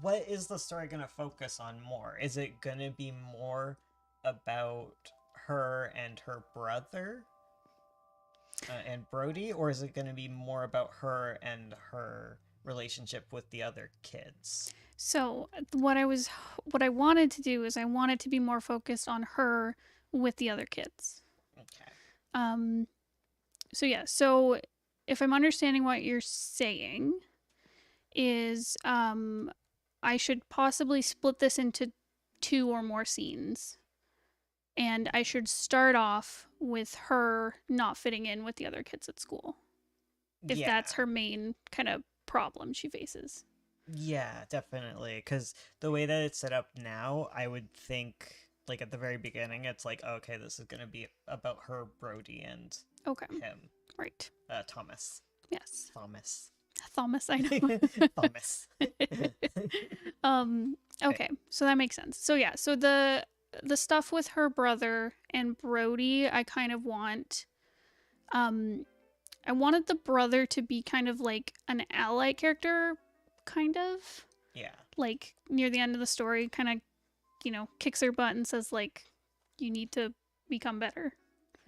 Speaker 2: what is the story going to focus on more? Is it going to be more about her and her brother, and Brody, or is it going to be more about her and her relationship with the other kids?
Speaker 1: So what I wanted to do is I wanted to be more focused on her with the other kids.
Speaker 2: Okay.
Speaker 1: Um so yeah, so if I'm understanding what you're saying is I should possibly split this into two or more scenes. And I should start off with her not fitting in with the other kids at school. If that's
Speaker 2: Yeah.
Speaker 1: her main kind of problem she faces.
Speaker 2: Yeah, definitely. Because the way that it's set up now, I would think, like at the very beginning, it's like, okay, this is going to be about her, Brody, and
Speaker 1: Okay.
Speaker 2: him,
Speaker 1: Right.
Speaker 2: Thomas.
Speaker 1: Yes.
Speaker 2: Thomas.
Speaker 1: Thomas, I know.
Speaker 2: Thomas.
Speaker 1: um
Speaker 2: Okay.
Speaker 1: okay, so that makes sense. So yeah, so the stuff with her brother and Brody, I kind of want um I wanted the brother to be kind of like an ally character, kind of.
Speaker 2: Yeah.
Speaker 1: Like near the end of the story, kind of, kicks her butt and says, like, you need to become better.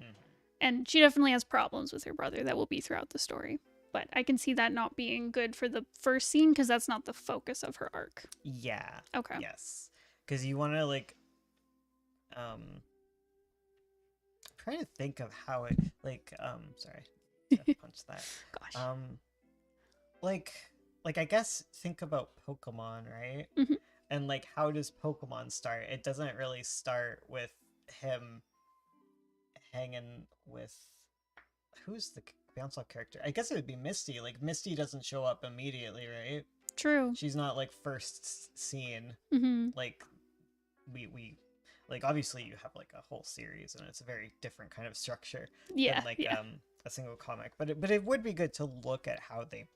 Speaker 2: Mhm.
Speaker 1: And she definitely has problems with her brother that will be throughout the story. But I can see that not being good for the first scene because that's not the focus of her arc.
Speaker 2: Yeah.
Speaker 1: Okay.
Speaker 2: Yes. Because you want to, like, I'm trying to think of how it, like, sorry to punch that.
Speaker 1: Gosh.
Speaker 2: Like, I guess think about Pokemon, right?
Speaker 1: Hmm.
Speaker 2: And like, how does Pokemon start? It doesn't really start with him hanging with who's the bounce off character? I guess it would be Misty. Like Misty doesn't show up immediately, right?
Speaker 1: True.
Speaker 2: She's not like first seen.
Speaker 1: Hmm.
Speaker 2: Like we like obviously you have like a whole series and it's a very different kind of structure
Speaker 1: Yeah.
Speaker 2: than like
Speaker 1: Yeah.
Speaker 2: a single comic. But it would be good to look at how they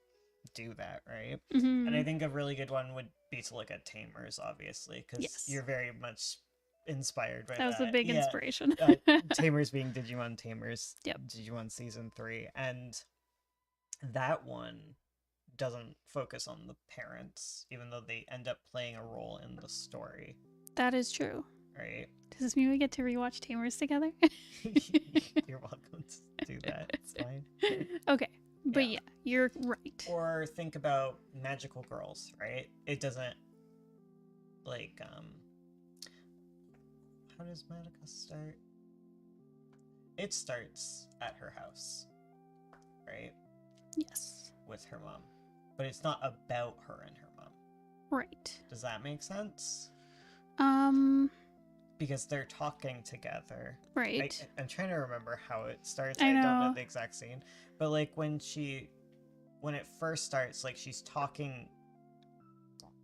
Speaker 2: do that, right? And I
Speaker 1: Hmm.
Speaker 2: think a really good one would be to look at Tamers, obviously, because
Speaker 1: Yes.
Speaker 2: you're very much inspired by
Speaker 1: That was the
Speaker 2: that.
Speaker 1: big
Speaker 2: Yeah,
Speaker 1: inspiration.
Speaker 2: Tamers being Digimon Tamers,
Speaker 1: Yep.
Speaker 2: Digimon Season 3, and that one doesn't focus on the parents, even though they end up playing a role in the story,
Speaker 1: That is true.
Speaker 2: right?
Speaker 1: Does this mean we get to rewatch Tamers together?
Speaker 2: You're welcome to do that. It's fine.
Speaker 1: Okay. But
Speaker 2: Yeah.
Speaker 1: yeah, you're right.
Speaker 2: Or think about Magical Girls, right? It doesn't like how does Madoka start? It starts at her house, right?
Speaker 1: Yes.
Speaker 2: With her mom. but it's not about her and her mom.
Speaker 1: Right.
Speaker 2: Does that make sense?
Speaker 1: Um.
Speaker 2: Because they're talking together.
Speaker 1: Right.
Speaker 2: I'm trying to remember how it starts.
Speaker 1: I
Speaker 2: I don't know
Speaker 1: know.
Speaker 2: the exact scene, but like when it first starts, like she's talking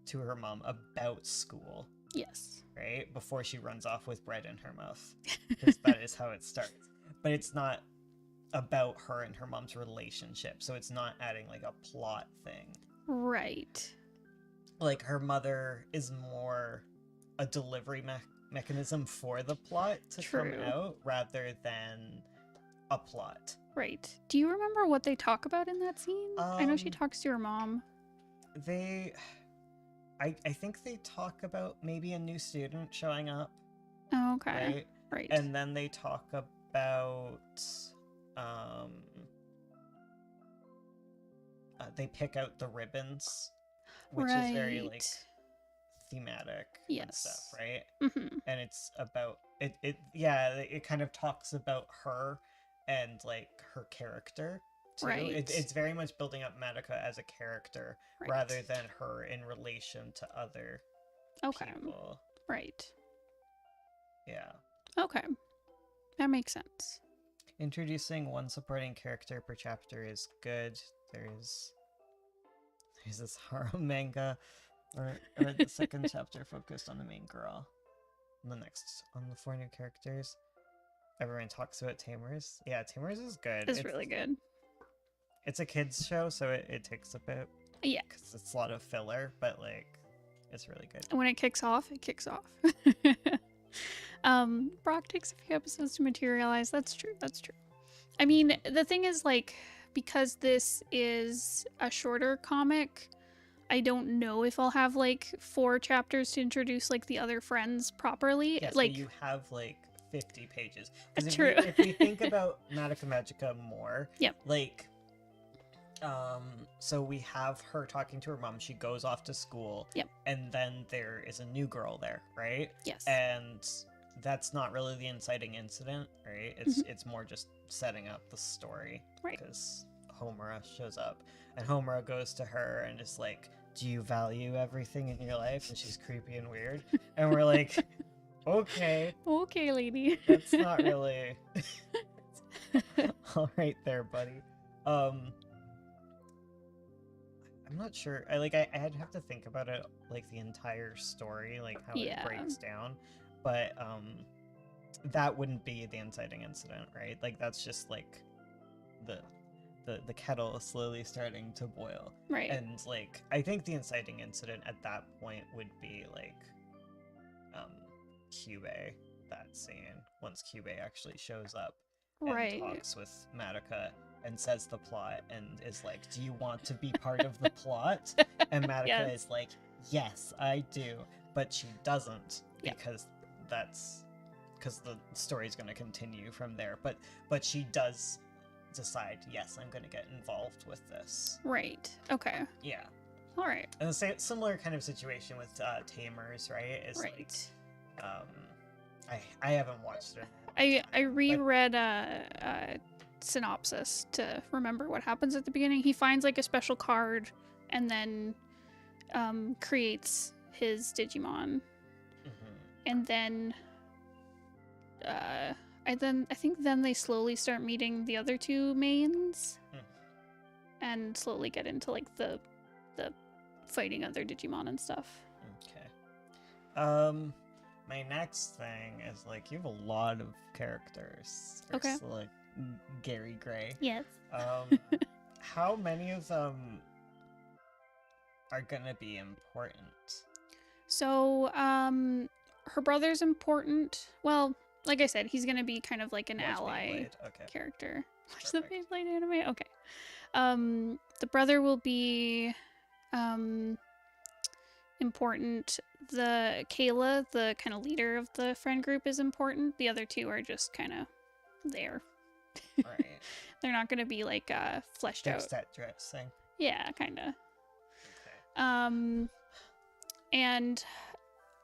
Speaker 2: to her mom about school,
Speaker 1: Yes.
Speaker 2: right? Before she runs off with bread in her mouth, because that is how it starts. But it's not about her and her mom's relationship, so it's not adding like a plot thing.
Speaker 1: Right.
Speaker 2: Like her mother is more a delivery mechanism for the plot to
Speaker 1: True.
Speaker 2: come out rather than a plot.
Speaker 1: Right. Do you remember what they talk about in that scene? I know she
Speaker 2: Um,
Speaker 1: talks to her mom.
Speaker 2: I think they talk about maybe a new student showing up,
Speaker 1: Oh, okay.
Speaker 2: right?
Speaker 1: Right.
Speaker 2: And then they talk about they pick out the ribbons, which is very like thematic and stuff, right?
Speaker 1: Mm-hmm.
Speaker 2: And it's about it kind of talks about her and like her character too.
Speaker 1: Right.
Speaker 2: It's very much building up Madoka as a character rather than her in relation to other people.
Speaker 1: Right.
Speaker 2: Yeah.
Speaker 1: Okay. That makes sense.
Speaker 2: Introducing one supporting character per chapter is good. There's this horror manga where the second chapter focused on the main girl. And the next on the 4 new characters. Everyone talks about Tamers. Yeah, Tamers is good.
Speaker 1: It's really good.
Speaker 2: It's a kids show, so it takes a bit.
Speaker 1: Yeah.
Speaker 2: Because it's a lot of filler, but like it's really good.
Speaker 1: And when it kicks off, it kicks off. Brock takes a few episodes to materialize. That's true. That's true. I mean, the thing is, like, because this is a shorter comic, I don't know if I'll have like 4 chapters to introduce like the other friends properly.
Speaker 2: Yes,
Speaker 1: like
Speaker 2: but you have like 50 pages. Because
Speaker 1: true.
Speaker 2: if we think about Madoka Magica more,
Speaker 1: yep.
Speaker 2: Like, so we have her talking to her mom. She goes off to school.
Speaker 1: Yep.
Speaker 2: And then there is a new girl there, right?
Speaker 1: Yes.
Speaker 2: And that's not really the inciting incident, right? It's more just setting up the story.
Speaker 1: Right.
Speaker 2: Because Homura shows up, and Homura goes to her and is like, "Do you value everything in your life?" And she's creepy and weird, and we're like, "Okay,
Speaker 1: lady."
Speaker 2: That's not really all right there, buddy. I'm not sure. I'd have to think about it, like the entire story, like how it breaks down. But that wouldn't be the inciting incident, right? Like that's just like the kettle is slowly starting to boil.
Speaker 1: Right.
Speaker 2: And like I think the inciting incident at that point would be like Kyubey, that scene, once Kyubey actually shows up and talks with Madoka and says the plot and is like, "Do you want to be part of the plot?" And Madoka is like, "Yes, I do," but she doesn't because the story's going to continue from there. But she does decide, yes, I'm going to get involved with this.
Speaker 1: Right. Okay.
Speaker 2: Yeah.
Speaker 1: All right.
Speaker 2: And the same similar kind of situation with Tamers, right? Is like, I haven't watched it.
Speaker 1: I reread a synopsis to remember what happens at the beginning. He finds like a special card and then creates his Digimon. And then I think they slowly start meeting the other 2 mains and slowly get into like the fighting other Digimon and stuff.
Speaker 2: Okay. My next thing is like you have a lot of characters.
Speaker 1: Okay.
Speaker 2: So, like Gary Gray.
Speaker 1: Yes.
Speaker 2: How many of them are gonna be important?
Speaker 1: So, her brother's important. Well, like I said, he's gonna be kind of like an ally character. Watch the Beyblade anime? Okay. The brother will be important. The Kayla, the kind of leader of the friend group, is important. The other 2 are just kind of there.
Speaker 2: Right.
Speaker 1: They're not gonna be like fleshed out.
Speaker 2: Set dressing.
Speaker 1: Yeah, kind of.
Speaker 2: Okay.
Speaker 1: And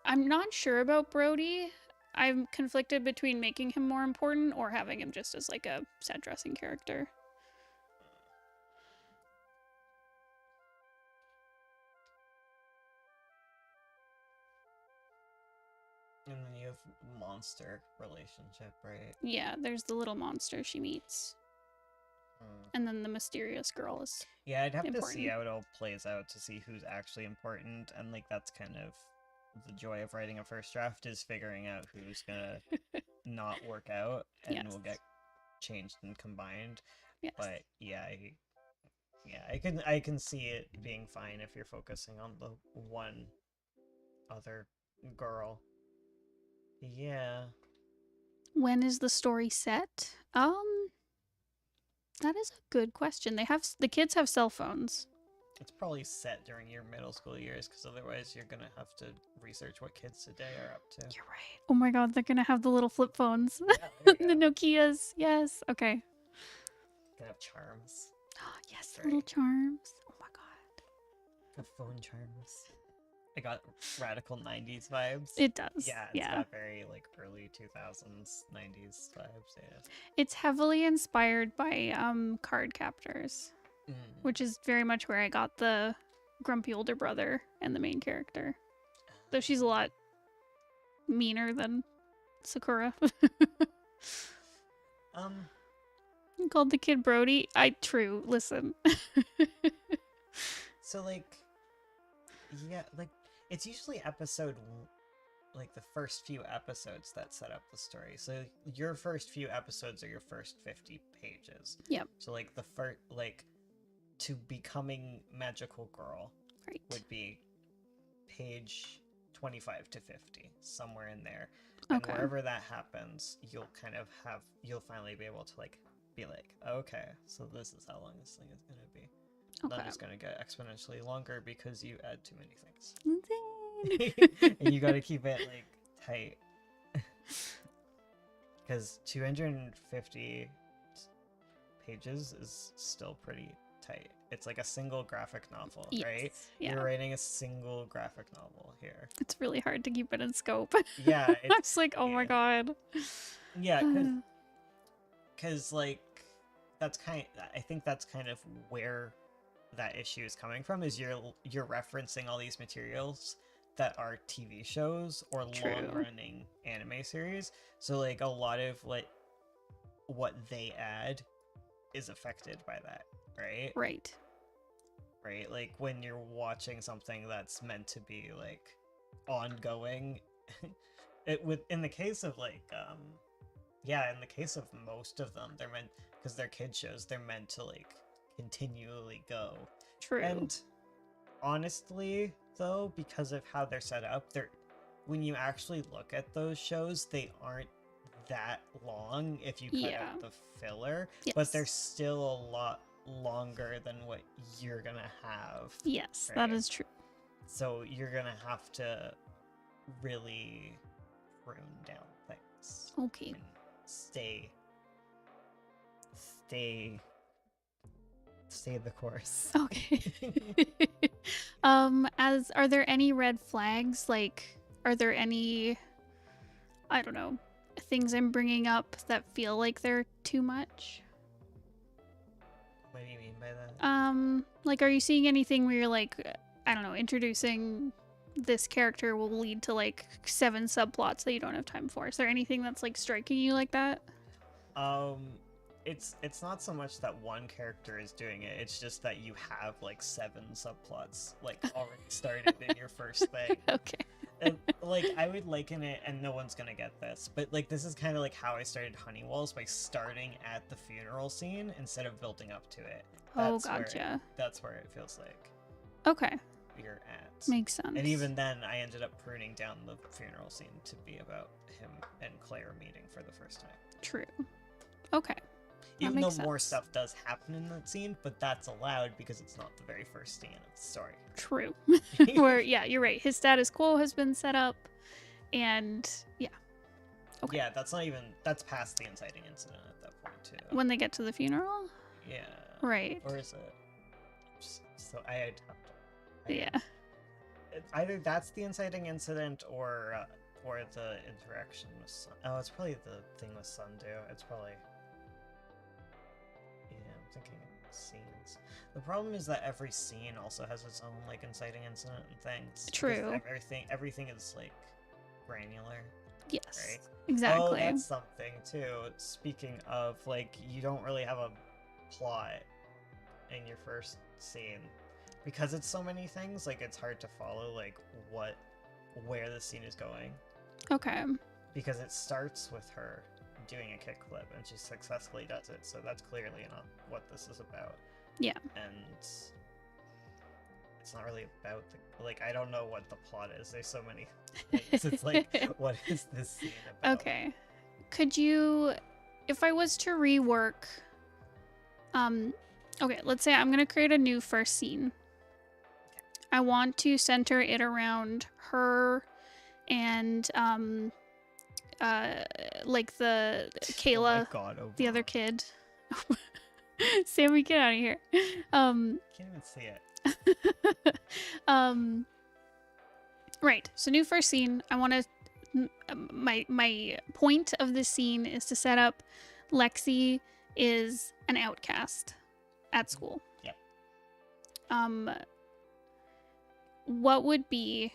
Speaker 1: I'm not sure about Brody. I'm conflicted between making him more important or having him just as like a set dressing character.
Speaker 2: And then you have monster relationship, right?
Speaker 1: Yeah, there's the little monster she meets.
Speaker 2: Hmm.
Speaker 1: And then the mysterious girl is
Speaker 2: Yeah, I'd have to see
Speaker 1: important.
Speaker 2: how it all plays out to see who's actually important, and like that's kind of the joy of writing a first draft is figuring out who's gonna not work out and
Speaker 1: Yes.
Speaker 2: will get changed and combined.
Speaker 1: Yes.
Speaker 2: But I can see it being fine if you're focusing on the one other girl. Yeah.
Speaker 1: When is the story set? That is a good question. The kids have cell phones.
Speaker 2: It's probably set during your middle school years, because otherwise you're gonna have to research what kids today are up to.
Speaker 1: You're right. Oh my god, they're gonna have the little flip phones.
Speaker 2: Yeah, there you
Speaker 1: The
Speaker 2: go.
Speaker 1: Nokias. Yes. Okay.
Speaker 2: Gonna have charms.
Speaker 1: Yes,
Speaker 2: That's
Speaker 1: little
Speaker 2: right.
Speaker 1: charms. Oh my god.
Speaker 2: The phone charms. I got radical 90s vibes.
Speaker 1: It does.
Speaker 2: Yeah, it's got very like early 2000s, 90s vibes. Yeah.
Speaker 1: It's heavily inspired by Card Captors, which is very much where I got the grumpy older brother and the main character. Though she's a lot meaner than Sakura. Called the kid Brody. True. Listen.
Speaker 2: So like, yeah, like it's usually like the first few episodes that set up the story. So your first few episodes are your first 50 pages.
Speaker 1: Yep.
Speaker 2: So like the first, like, to becoming magical girl
Speaker 1: Right.
Speaker 2: would be page 25 to 50, somewhere in there. And
Speaker 1: Okay.
Speaker 2: wherever that happens, you'll finally be able to like be like, okay, so this is how long this thing is gonna be.
Speaker 1: Okay.
Speaker 2: Not just gonna get exponentially longer because you add too many things.
Speaker 1: Insane.
Speaker 2: And you gotta keep it like tight. Because 250 pages is still pretty tight. It's like a single graphic novel, right?
Speaker 1: Yes. Yeah.
Speaker 2: You're writing a single graphic novel here.
Speaker 1: It's really hard to keep it in scope.
Speaker 2: Yeah,
Speaker 1: I was like, oh my god.
Speaker 2: Yeah, because like I think that's kind of where that issue is coming from, is you're referencing all these materials that are TV shows or long running anime series. So like a lot of like what they add is affected by that, right? Right, like when you're watching something that's meant to be like ongoing, in the case of like in the case of most of them, they're meant, because they're kid shows, they're meant to like continually go.
Speaker 1: True.
Speaker 2: And honestly though, because of how they're set up, when you actually look at those shows, they aren't that long if you cut out the filler.
Speaker 1: Yes.
Speaker 2: But they're still a lot longer than what you're gonna have.
Speaker 1: Yes,
Speaker 2: right?
Speaker 1: that is true.
Speaker 2: So you're gonna have to really prune down things.
Speaker 1: Okay.
Speaker 2: And stay the course.
Speaker 1: Okay. Are there any red flags? Like, are there any, I don't know, things I'm bringing up that feel like they're too much?
Speaker 2: What do you mean by that?
Speaker 1: Like, are you seeing anything where you're like, I don't know, introducing this character will lead to like 7 subplots that you don't have time for? Is there anything that's like striking you like that?
Speaker 2: It's not so much that one character is doing it, it's just that you have like 7 subplots like already started in your first thing.
Speaker 1: Okay.
Speaker 2: And like I would liken it, and no one's gonna get this, but like this is kind of like how I started Honey Walls, by starting at the funeral scene instead of building up to it.
Speaker 1: Oh, gotcha.
Speaker 2: That's where it feels like
Speaker 1: okay,
Speaker 2: you're at.
Speaker 1: makes sense.
Speaker 2: And even then, I ended up pruning down the funeral scene to be about him and Claire meeting for the first time.
Speaker 1: True. Okay.
Speaker 2: Even though more stuff does happen in that scene, but that's allowed because it's not the very first scene of the story.
Speaker 1: True. Where, yeah, you're right. His status quo has been set up, and yeah. Okay.
Speaker 2: Yeah, that's past the inciting incident at that point, too.
Speaker 1: When they get to the funeral?
Speaker 2: Yeah.
Speaker 1: Right.
Speaker 2: Or is it? So I
Speaker 1: yeah.
Speaker 2: Either that's the inciting incident or the interaction with Sun. Oh, it's probably the thing with Sundew. It's probably... thinking scenes. The problem is that every scene also has its own like inciting incident and things.
Speaker 1: True.
Speaker 2: Everything is like granular,
Speaker 1: Yes.
Speaker 2: right? Oh,
Speaker 1: Exactly.
Speaker 2: that's something too. Speaking of, like, you don't really have a plot in your first scene because it's so many things. Like, it's hard to follow like where the scene is going
Speaker 1: Okay.
Speaker 2: because it starts with her doing a kickflip and she successfully does it. So that's clearly not what this is about.
Speaker 1: Yeah.
Speaker 2: And it's not really about the, like, I don't know what the plot is. There's so many things. It's like, what is this scene about?
Speaker 1: Okay. Could you, if I was to rework, okay, let's say I'm going to create a new first scene. I want to center it around her and, like the
Speaker 2: Oh my
Speaker 1: Kayla,
Speaker 2: God, oh
Speaker 1: the other
Speaker 2: God.
Speaker 1: kid. Sammy, get out of here.
Speaker 2: Can't even see it.
Speaker 1: Right. So new first scene. I want to. My point of this scene is to set up Lexi is an outcast at school.
Speaker 2: Yep.
Speaker 1: What would be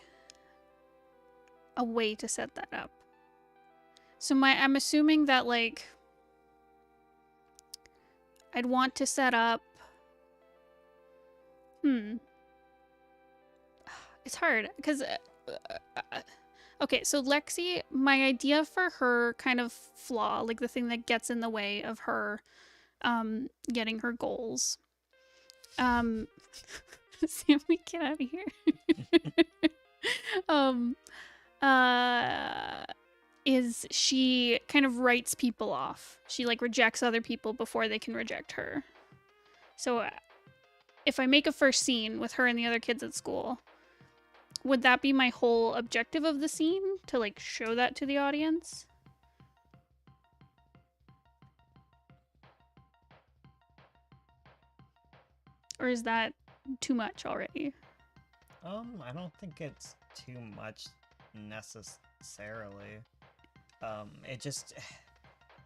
Speaker 1: a way to set that up? So I'm assuming that like I'd want to set up. It's hard because. Okay, so Lexi, my idea for her kind of flaw, like the thing that gets in the way of her getting her goals. Sammy, get out of here. Is she kind of writes people off. She like rejects other people before they can reject her. So if I make a first scene with her and the other kids at school, would that be my whole objective of the scene? To like show that to the audience? Or is that too much already?
Speaker 2: I don't think it's too much necessarily. It just,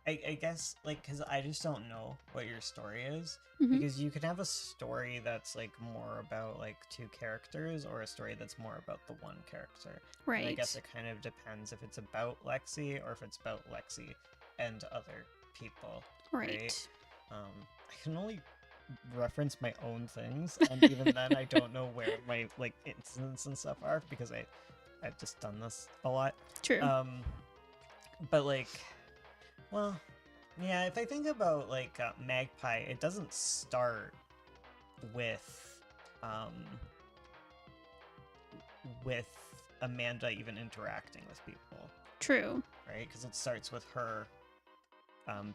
Speaker 2: I guess, like, because I just don't know what your story is.
Speaker 1: Mhm.
Speaker 2: Because you can have a story that's, like, more about, like, two characters, or a story that's more about the one character.
Speaker 1: Right.
Speaker 2: And I guess it kind of depends if it's about Lexi, or if it's about Lexi and other people.
Speaker 1: Right.
Speaker 2: I can only reference my own things, and even then I don't know where my, like, incidents and stuff are, because I've just done this a lot.
Speaker 1: True.
Speaker 2: But like, well, yeah, if I think about like Magpie, it doesn't start with Amanda even interacting with people,
Speaker 1: True.
Speaker 2: right? Because it starts with her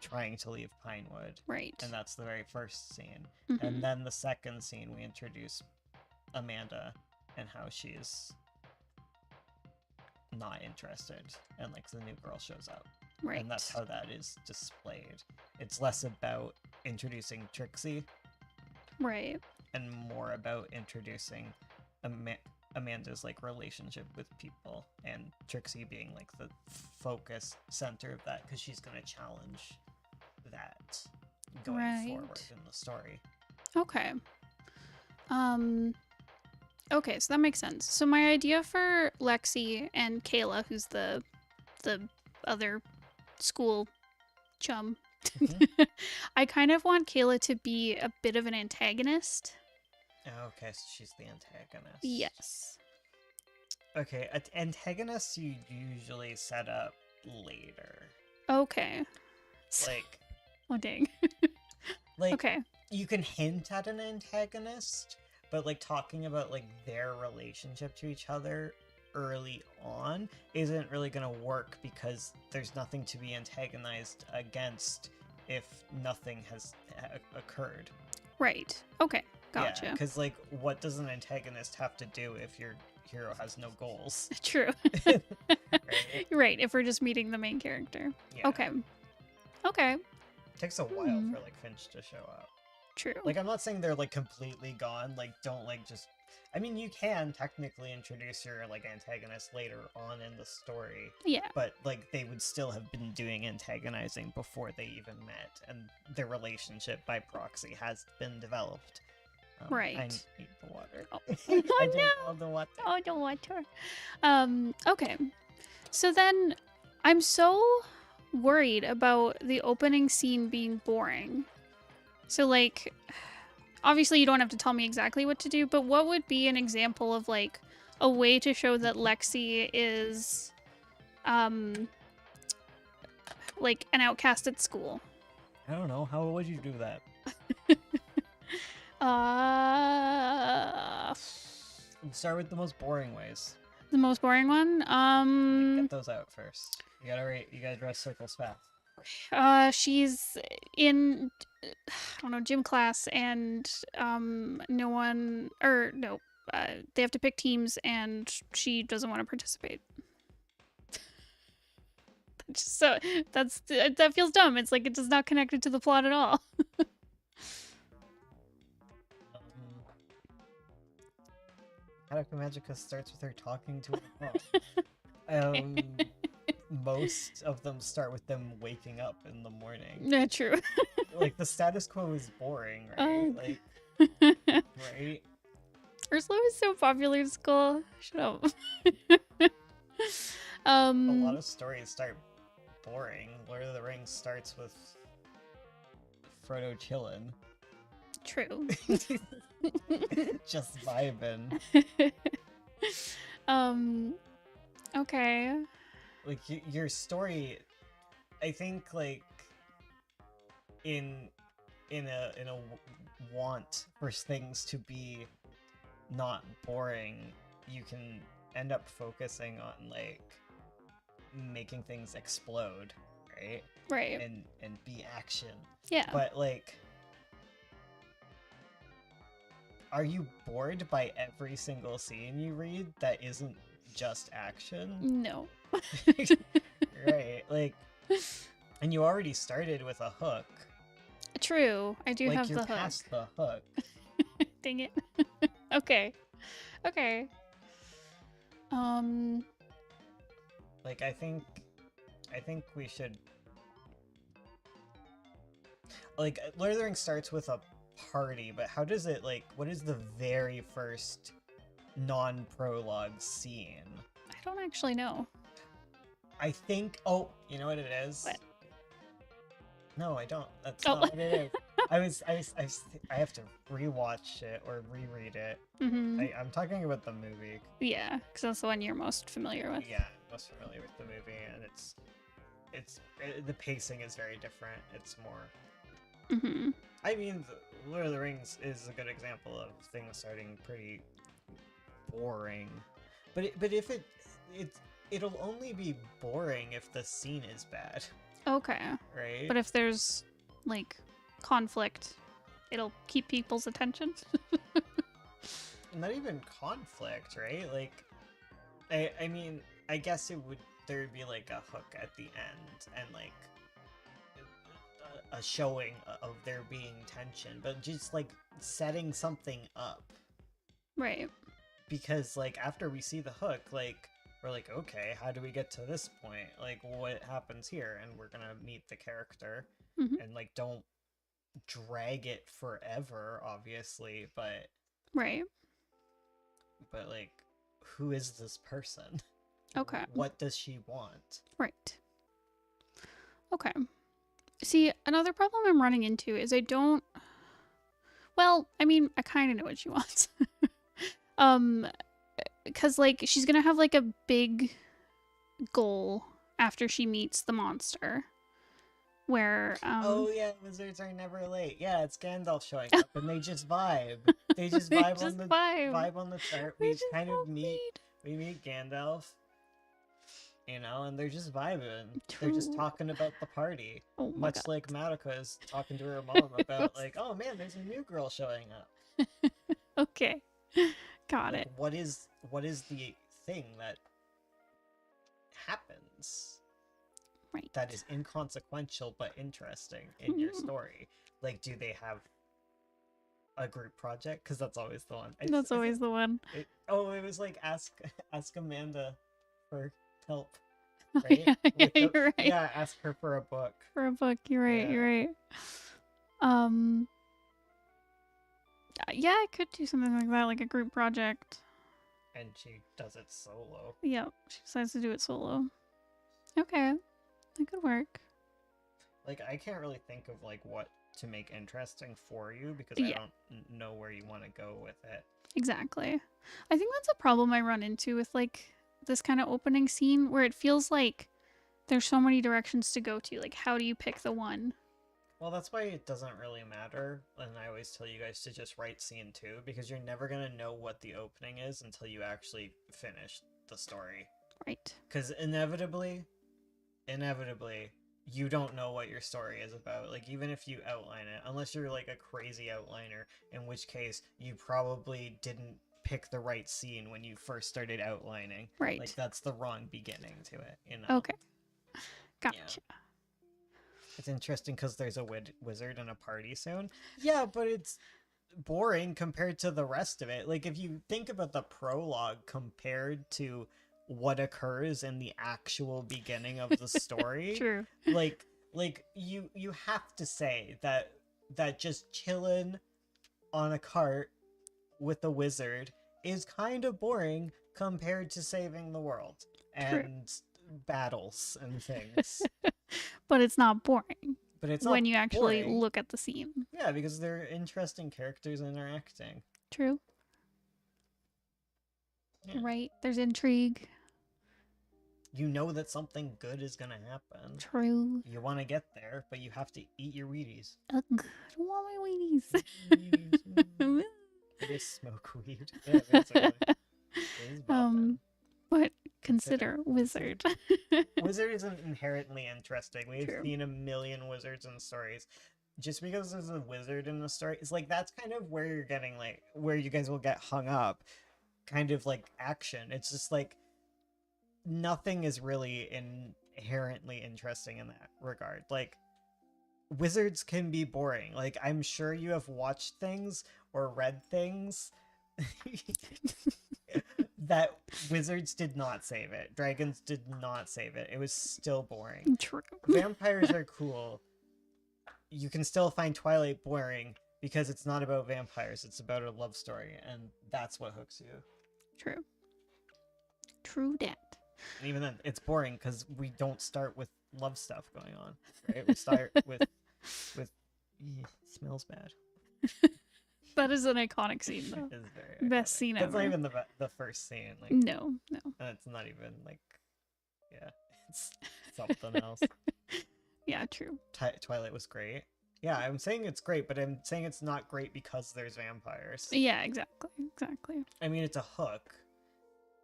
Speaker 2: trying to leave Pinewood,
Speaker 1: Right.
Speaker 2: and that's the very first scene.
Speaker 1: Mhm.
Speaker 2: And then the second scene, we introduce Amanda and how she's not interested, and like the new girl shows up.
Speaker 1: Right.
Speaker 2: And that's how that is displayed. It's less about introducing Trixie
Speaker 1: Right.
Speaker 2: and more about introducing Amanda's like relationship with people, and Trixie being like the focus center of that, because she's going to challenge that going forward in the story.
Speaker 1: Okay. Okay, so that makes sense. So my idea for Lexi and Kayla, who's the other school chum, I kind of want Kayla to be a bit of an antagonist.
Speaker 2: Okay, so she's the antagonist.
Speaker 1: Yes.
Speaker 2: Okay, antagonists you usually set up later.
Speaker 1: Okay.
Speaker 2: Like,
Speaker 1: Oh dang.
Speaker 2: like
Speaker 1: Okay.
Speaker 2: you can hint at an antagonist, but like talking about like their relationship to each other early on isn't really gonna work, because there's nothing to be antagonized against if nothing has occurred.
Speaker 1: Right. Okay. Gotcha.
Speaker 2: Yeah, because like, what does an antagonist have to do if your hero has no goals?
Speaker 1: True.
Speaker 2: Right?
Speaker 1: Right. If we're just meeting the main character.
Speaker 2: Yeah.
Speaker 1: Okay. Okay.
Speaker 2: It takes a while for like Finch to show up.
Speaker 1: True.
Speaker 2: Like, I'm not saying they're like completely gone. Like, don't like just. I mean, you can technically introduce your like antagonist later on in the story,
Speaker 1: Yeah.
Speaker 2: but like they would still have been doing antagonizing before they even met, and their relationship by proxy has been developed.
Speaker 1: Right.
Speaker 2: I need the water.
Speaker 1: Oh,
Speaker 2: I
Speaker 1: oh
Speaker 2: drink
Speaker 1: no!
Speaker 2: all the water.
Speaker 1: Oh, the water. Okay. So then I'm so worried about the opening scene being boring. So, like, obviously you don't have to tell me exactly what to do, but what would be an example of, like, a way to show that Lexi is, like, an outcast at school?
Speaker 2: I don't know. How would you do that?
Speaker 1: Uh,
Speaker 2: Start with the most boring ways.
Speaker 1: the most boring one?
Speaker 2: Get those out first. You gotta draw circles fast.
Speaker 1: She's in, I don't know, gym class, and no one, or no, they have to pick teams, and she doesn't want to participate. So that feels dumb. It's like it does not connect it to the plot at all.
Speaker 2: Haruka Magica starts with her talking to her mom. Most of them start with them waking up in the morning.
Speaker 1: Yeah, true.
Speaker 2: Like, the status quo is boring, right? Like, right?
Speaker 1: Ursula was so popular in school. Shut up.
Speaker 2: A lot of stories start boring. Lord of the Rings starts with Frodo chillin'.
Speaker 1: True.
Speaker 2: Just vibing.
Speaker 1: Okay.
Speaker 2: Like, your story, I think, like, in a want for things to be not boring, you can end up focusing on, like, making things explode, right?
Speaker 1: Right.
Speaker 2: And be action.
Speaker 1: Yeah.
Speaker 2: But, like, are you bored by every single scene you read that isn't just action?
Speaker 1: No.
Speaker 2: Right, like, and you already started with a hook.
Speaker 1: True. I do
Speaker 2: like,
Speaker 1: have
Speaker 2: you're
Speaker 1: the hook.
Speaker 2: past the hook.
Speaker 1: Dang it. Okay.
Speaker 2: Like, I think we should, like, Lord of the Rings starts with a party, but how does it, like, what is the very first non-prologue scene?
Speaker 1: I don't actually know.
Speaker 2: I think, oh, you know what it is?
Speaker 1: What?
Speaker 2: No, I don't. That's not what it is. I have to rewatch it or reread it. I'm talking about the movie.
Speaker 1: Yeah, because that's the one you're most familiar with.
Speaker 2: Yeah, I'm most familiar with the movie, and the pacing is very different. It's more. I mean, Lord of the Rings is a good example of things starting pretty boring, but if it'll only be boring if the scene is bad.
Speaker 1: Okay.
Speaker 2: Right?
Speaker 1: But if there's, like, conflict, it'll keep people's attention?
Speaker 2: Not even conflict, right? Like, I mean, I guess there'd be, like, a hook at the end, and, like, a showing of there being tension, but just, like, setting something up.
Speaker 1: Right.
Speaker 2: Because, like, after we see the hook, like, we're like, okay, how do we get to this point? Like, what happens here? And we're gonna meet the character. And, like, don't drag it forever, obviously, but...
Speaker 1: Right.
Speaker 2: But, like, who is this person?
Speaker 1: Okay.
Speaker 2: What does she want?
Speaker 1: Right. Okay. See, another problem I'm running into is I don't... Well, I mean, I kind of know what she wants. Because, like, she's gonna have, like, a big goal after she meets the monster. Where,
Speaker 2: Oh, yeah, wizards are never late. Yeah, it's Gandalf showing up, and they just vibe. They just vibe vibe on the chart. We kind of meet Gandalf, you know, and they're just vibing.
Speaker 1: True.
Speaker 2: They're just talking about the party.
Speaker 1: Oh
Speaker 2: much
Speaker 1: God.
Speaker 2: like Madoka is talking to her mom about, like, oh man, there's a new girl showing up.
Speaker 1: Okay. Got it.
Speaker 2: What is the thing that happens?
Speaker 1: Right.
Speaker 2: That is inconsequential but interesting in your story. Like, do they have a group project? Because that's always the one.
Speaker 1: That's always the one.
Speaker 2: It was like ask Amanda for help. Right?
Speaker 1: Yeah, you're right.
Speaker 2: Yeah, ask her for a book.
Speaker 1: For a book, you're right.
Speaker 2: Yeah.
Speaker 1: You're right. Yeah, I could do something like that, like a group project.
Speaker 2: And she does it solo.
Speaker 1: Yeah, she decides to do it solo. Okay, that could work.
Speaker 2: Like, I can't really think of like what to make interesting for you because I
Speaker 1: Yeah,
Speaker 2: don't know where you want to go with it.
Speaker 1: exactly. I think that's a problem I run into with like this kind of opening scene where it feels like there's so many directions to go to. Like, how do you pick the one?
Speaker 2: Well, that's why it doesn't really matter, and I always tell you guys to just write scene 2 because you're never gonna know what the opening is until you actually finish the story.
Speaker 1: Right.
Speaker 2: Because inevitably, you don't know what your story is about. Like, even if you outline it, unless you're like a crazy outliner, in which case you probably didn't pick the right scene when you first started outlining.
Speaker 1: Right.
Speaker 2: Like, that's the wrong beginning to it, you know?
Speaker 1: Okay.
Speaker 2: Yeah.
Speaker 1: Gotcha.
Speaker 2: It's interesting because there's a wizard in a party soon. Yeah, but it's boring compared to the rest of it. Like, if you think about the prologue compared to what occurs in the actual beginning of the story,
Speaker 1: True.
Speaker 2: like you have to say that just chilling on a cart with a wizard is kind of boring compared to saving the world
Speaker 1: True.
Speaker 2: and battles and things.
Speaker 1: But it's not boring
Speaker 2: But it's
Speaker 1: when
Speaker 2: not
Speaker 1: you actually
Speaker 2: boring.
Speaker 1: look at the scene.
Speaker 2: Yeah, because they're interesting characters interacting.
Speaker 1: True.
Speaker 2: Yeah.
Speaker 1: Right. There's intrigue.
Speaker 2: You know that something good is gonna happen.
Speaker 1: True.
Speaker 2: You want to get there, but you have to eat your Wheaties.
Speaker 1: Ugh. I don't want my Wheaties.
Speaker 2: Wheaties. Just smoke weed. Yeah, basically. It is bopping.
Speaker 1: But consider wizard.
Speaker 2: Wizard isn't inherently interesting. We've
Speaker 1: True.
Speaker 2: seen a million wizards in stories. Just because there's a wizard in the story, it's like that's kind of where you're getting like where you guys will get hung up. Kind of like action. It's just like nothing is really inherently interesting in that regard. Like wizards can be boring. Like I'm sure you have watched things or read things that wizards did not save it. Dragons did not save it. It was still boring.
Speaker 1: True.
Speaker 2: Vampires are cool. You can still find Twilight boring because it's not about vampires. It's about a love story, and that's what hooks you.
Speaker 1: True. True dat.
Speaker 2: And even then, it's boring because we don't start with love stuff going on, right? We start with smells bad.
Speaker 1: That is an iconic scene, though.
Speaker 2: It's very
Speaker 1: Best
Speaker 2: iconic.
Speaker 1: scene
Speaker 2: That's
Speaker 1: ever.
Speaker 2: not even the first scene. Like,
Speaker 1: No, no.
Speaker 2: and it's not even like, yeah, it's something else.
Speaker 1: Yeah, true.
Speaker 2: Twilight was great. Yeah, I'm saying it's great, but I'm saying it's not great because there's vampires.
Speaker 1: Yeah, exactly. Exactly.
Speaker 2: I mean, it's a hook,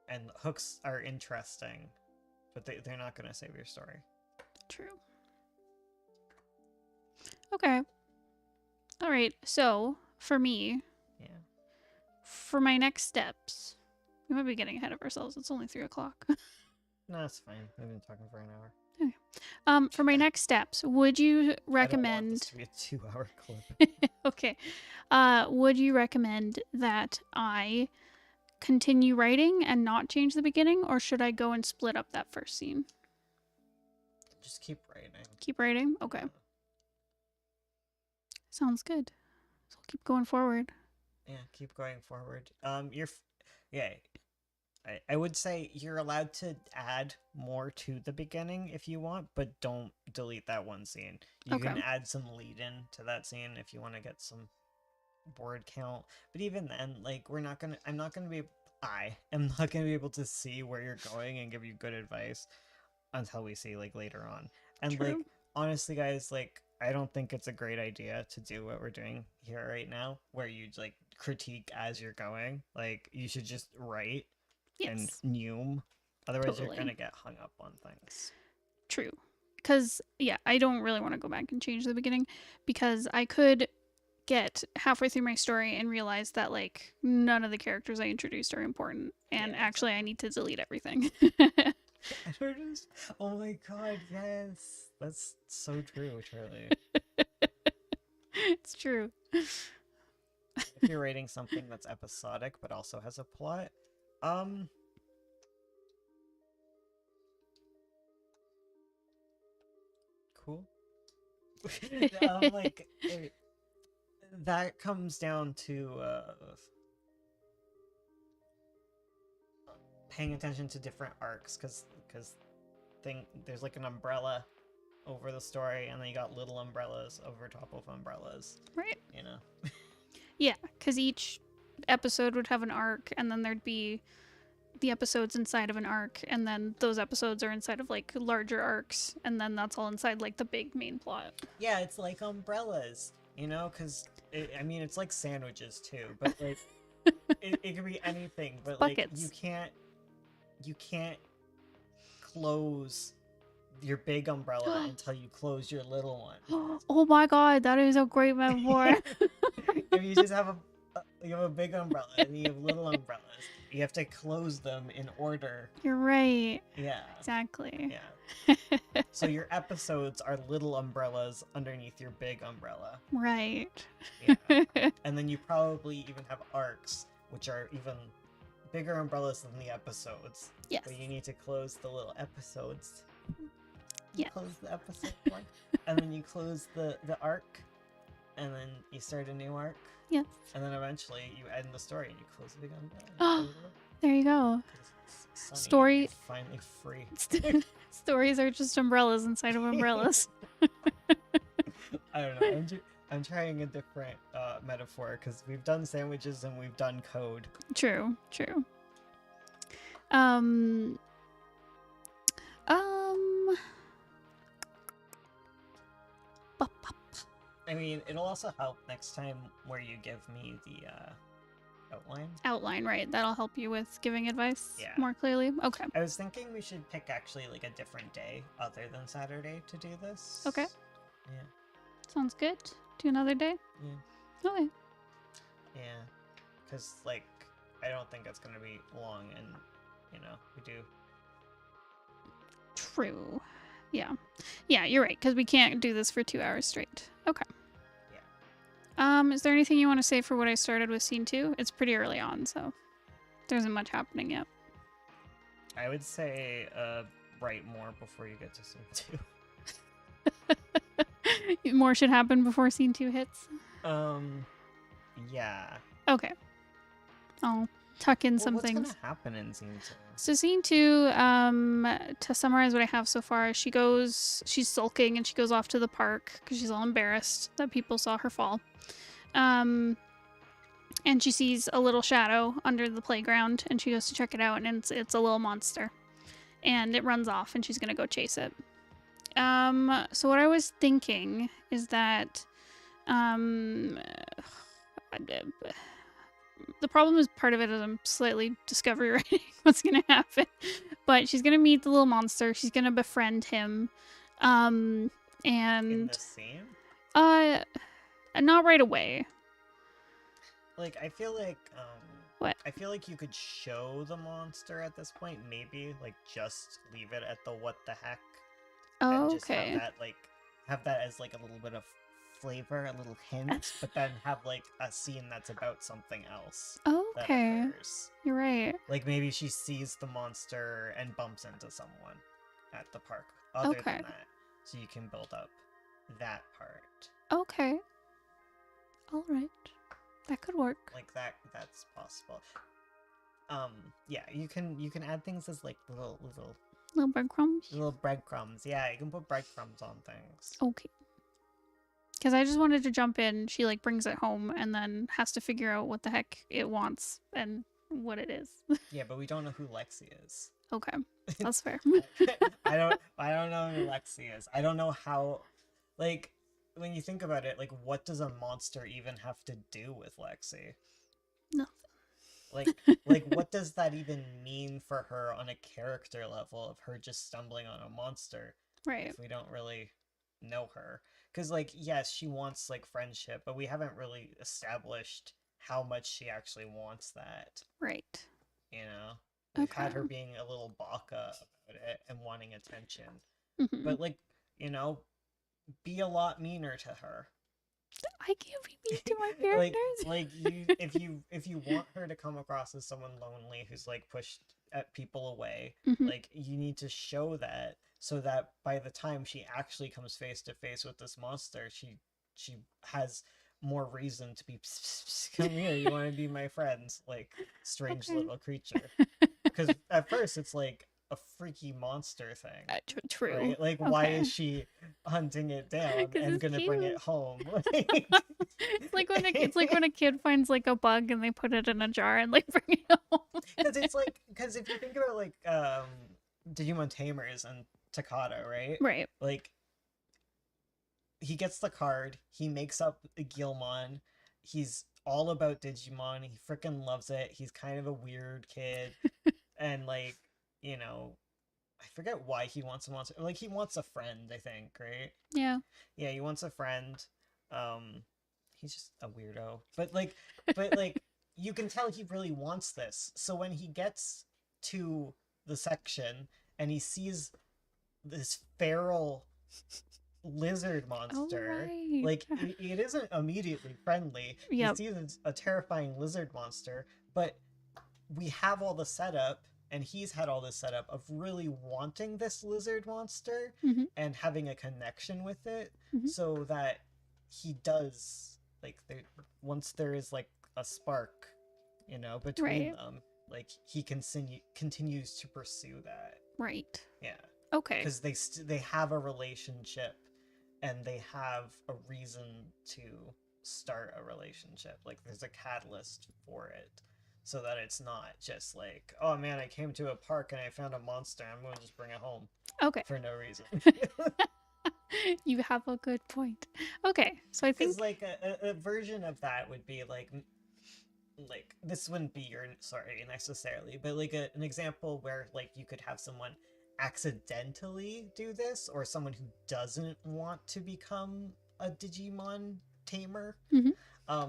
Speaker 2: and hooks are interesting, but they're not going to save your story.
Speaker 1: True. Okay. All right. So, for me,
Speaker 2: Yeah.
Speaker 1: for my next steps, we might be getting ahead of ourselves. It's only 3:00.
Speaker 2: No, it's fine. We've been talking for an hour.
Speaker 1: For my next steps, would you
Speaker 2: I don't want this
Speaker 1: recommend?
Speaker 2: to be a 2-hour clip.
Speaker 1: Okay. Would you recommend that I continue writing and not change the beginning, or should I go and split up that first scene?
Speaker 2: Just keep writing.
Speaker 1: Keep writing? Okay. Sounds good. So I'll keep going forward.
Speaker 2: Yeah, keep going forward. Yeah. I would say you're allowed to add more to the beginning if you want, but don't delete that one scene. You can
Speaker 1: Okay.
Speaker 2: add some lead in to that scene if you want to get some word count. But even then, like I'm not gonna be able to see where you're going and give you good advice until we see like later on. And
Speaker 1: True.
Speaker 2: like honestly, guys, like I don't think it's a great idea to do what we're doing here right now, where you like critique as you're going. Like you should just write and
Speaker 1: Yes.
Speaker 2: Neume. Otherwise,
Speaker 1: Totally.
Speaker 2: you're gonna get hung up on things.
Speaker 1: True. Because, yeah, I don't really want to go back and change the beginning because I could get halfway through my story and realize that, like, none of the characters I introduced are important. And
Speaker 2: Yeah,
Speaker 1: actually, I need to delete everything.
Speaker 2: Oh my god, yes, that's so true, Charlie.
Speaker 1: It's true.
Speaker 2: If you're writing something that's episodic but also has a plot, cool. That comes down to paying attention to different arcs, because thing. There's like an umbrella over the story, and then you got little umbrellas over top of umbrellas.
Speaker 1: Right.
Speaker 2: You know.
Speaker 1: Yeah, because each episode would have an arc, and then there'd be the episodes inside of an arc, and then those episodes are inside of like larger arcs, and then that's all inside like the big main plot.
Speaker 2: Yeah, it's like umbrellas, you know, because I mean, it's like sandwiches too, but like it could be anything, but
Speaker 1: Buckets.
Speaker 2: like you can't close your big umbrella until you close your little one.
Speaker 1: Oh my god, that is a great metaphor.
Speaker 2: If you just have you have a big umbrella and you have little umbrellas, you have to close them in order.
Speaker 1: You're right.
Speaker 2: Yeah.
Speaker 1: Exactly.
Speaker 2: Yeah. So your episodes are little umbrellas underneath your big umbrella.
Speaker 1: Right.
Speaker 2: Yeah. And then you probably even have arcs, which are even bigger umbrellas than the episodes.
Speaker 1: Yes.
Speaker 2: But you need to close the little episodes.
Speaker 1: Yeah.
Speaker 2: Close the episode one. And then you close the arc. And then you start a new arc.
Speaker 1: Yes.
Speaker 2: And then eventually you end the story and you close the big umbrella.
Speaker 1: There you go. Story.
Speaker 2: You're finally free.
Speaker 1: Stories are just umbrellas inside of umbrellas.
Speaker 2: I don't know. I'm trying a different metaphor because we've done sandwiches and we've done code.
Speaker 1: True. True.
Speaker 2: I mean, it'll also help next time where you give me the outline.
Speaker 1: Outline, right? That'll help you with giving advice
Speaker 2: Yeah.
Speaker 1: more clearly. Okay.
Speaker 2: I was thinking we should pick actually like a different day other than Saturday to do this.
Speaker 1: Okay.
Speaker 2: Yeah.
Speaker 1: Sounds good. Do another day.
Speaker 2: Yeah.
Speaker 1: Okay.
Speaker 2: Yeah. Because like I don't think it's gonna be long, and you know we do.
Speaker 1: True. Yeah. Yeah, you're right, because we can't do this for 2 hours straight. Okay.
Speaker 2: Yeah.
Speaker 1: Is there anything you want to say for what I started with scene 2? It's pretty early on, so there isn't much happening yet.
Speaker 2: I would say write more before you get to scene 2.
Speaker 1: More should happen before scene 2 hits.
Speaker 2: Yeah.
Speaker 1: Okay. I'll tuck in some
Speaker 2: What's
Speaker 1: things.
Speaker 2: gonna happen in scene 2?
Speaker 1: So scene 2, to summarize what I have so far, she's sulking and she goes off to the park because she's all embarrassed that people saw her fall. And she sees a little shadow under the playground and she goes to check it out, and it's a little monster. And it runs off and she's gonna go chase it. So what I was thinking is that the problem is part of it is I'm slightly discovery writing what's gonna happen. But she's gonna meet the little monster, she's gonna befriend him.
Speaker 2: In
Speaker 1: And
Speaker 2: the scene?
Speaker 1: not right away.
Speaker 2: Like I feel like
Speaker 1: What?
Speaker 2: I feel like you could show the monster at this point, maybe like just leave it at the what the heck.
Speaker 1: Oh,
Speaker 2: And just
Speaker 1: okay.
Speaker 2: have that as like a little bit of flavor, a little hint, but then have like a scene that's about something else that
Speaker 1: Okay.
Speaker 2: occurs.
Speaker 1: You're right.
Speaker 2: Like maybe she sees the monster and bumps into someone at the park. Other
Speaker 1: Okay.
Speaker 2: than that, so you can build up that part.
Speaker 1: Okay. All right. That could work.
Speaker 2: Like that's possible. Yeah, you can add things as like little
Speaker 1: Little breadcrumbs.
Speaker 2: breadcrumbs. Yeah, you can put breadcrumbs on things.
Speaker 1: Okay. Because I just wanted to jump in. She like brings it home and then has to figure out what the heck it wants and what it is.
Speaker 2: Yeah, but we don't know who Lexi is.
Speaker 1: Okay, that's fair.
Speaker 2: I don't know who Lexi is. I don't know how, like, when you think about it, like, what does a monster even have to do with Lexi?
Speaker 1: Nothing.
Speaker 2: Like what does that even mean for her on a character level of her just stumbling on a monster
Speaker 1: Right.
Speaker 2: if we don't really know her? Because, like, yes, she wants, like, friendship, but we haven't really established how much she actually wants that,
Speaker 1: Right.
Speaker 2: you know? We've had her
Speaker 1: Okay.
Speaker 2: being a little baka about it and wanting attention.
Speaker 1: Mhm.
Speaker 2: But, like, you know, be a lot meaner to her.
Speaker 1: I can't be mean to my
Speaker 2: like
Speaker 1: characters.
Speaker 2: like you if you want her to come across as someone lonely who's like pushed at people away,
Speaker 1: Mhm.
Speaker 2: like you need to show that so that by the time she actually comes face to face with this monster, she has more reason to be come here, you want to be my friends, like strange
Speaker 1: Okay.
Speaker 2: little creature. Because at first it's like a freaky monster thing.
Speaker 1: True.
Speaker 2: Right? Like, why
Speaker 1: Okay.
Speaker 2: is she hunting it down
Speaker 1: 'Cause
Speaker 2: and
Speaker 1: it's
Speaker 2: gonna bring it
Speaker 1: cute.
Speaker 2: home?
Speaker 1: It's like when a kid finds like a bug and they put it in a jar and like bring it home.
Speaker 2: Because if you think about like Digimon Tamers and Takata, right?
Speaker 1: Right.
Speaker 2: Like, he gets the card, he makes up Gilmon, he's all about Digimon, he freaking loves it, he's kind of a weird kid, and like, you know, I forget why he wants a monster. Like, he wants a friend, I think, right?
Speaker 1: Yeah.
Speaker 2: Yeah, he wants a friend. He's just a weirdo. But like you can tell he really wants this. So when he gets to the section and he sees this feral lizard
Speaker 1: Oh,
Speaker 2: monster,
Speaker 1: right.
Speaker 2: like it isn't immediately friendly.
Speaker 1: Yep.
Speaker 2: He sees a terrifying lizard monster, but we have all the setup, and he's had all this setup of really wanting this lizard monster
Speaker 1: Mhm.
Speaker 2: and having a connection with it,
Speaker 1: Mhm.
Speaker 2: so that he does, like, once there is like a spark, between
Speaker 1: Right.
Speaker 2: them, like, he continues to pursue that.
Speaker 1: Right.
Speaker 2: Yeah,
Speaker 1: Okay.
Speaker 2: because they have a relationship, and they have a reason to start a relationship. Like, there's a catalyst for it, so that it's not just like, oh man, I came to a park and I found a monster, I'm going to just bring it home
Speaker 1: Okay.
Speaker 2: for no reason.
Speaker 1: You have a good point. Okay. So I think
Speaker 2: Because like a version of that would be like this wouldn't be your story necessarily, but like an example where like you could have someone accidentally do this, or someone who doesn't want to become a Digimon tamer.
Speaker 1: Mhm.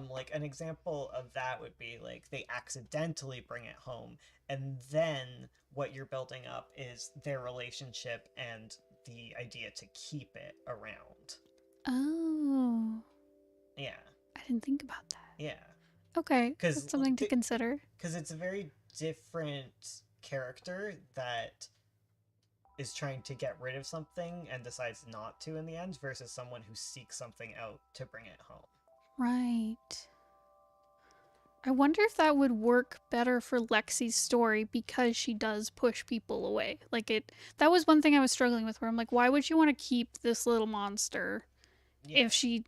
Speaker 2: Like an example of that would be like they accidentally bring it home, and then what you're building up is their relationship and the idea to keep it around.
Speaker 1: Oh,
Speaker 2: Yeah,
Speaker 1: I didn't think about that.
Speaker 2: yeah.
Speaker 1: Okay.
Speaker 2: Because
Speaker 1: That's something to consider.
Speaker 2: it's a very different character that is trying to get rid of something and decides not to in the end, versus someone who seeks something out to bring it home.
Speaker 1: Right. I wonder if that would work better for Lexi's story because she does push people away. That was one thing I was struggling with, where I'm like, why would you want to keep this little monster
Speaker 2: Yeah.
Speaker 1: if she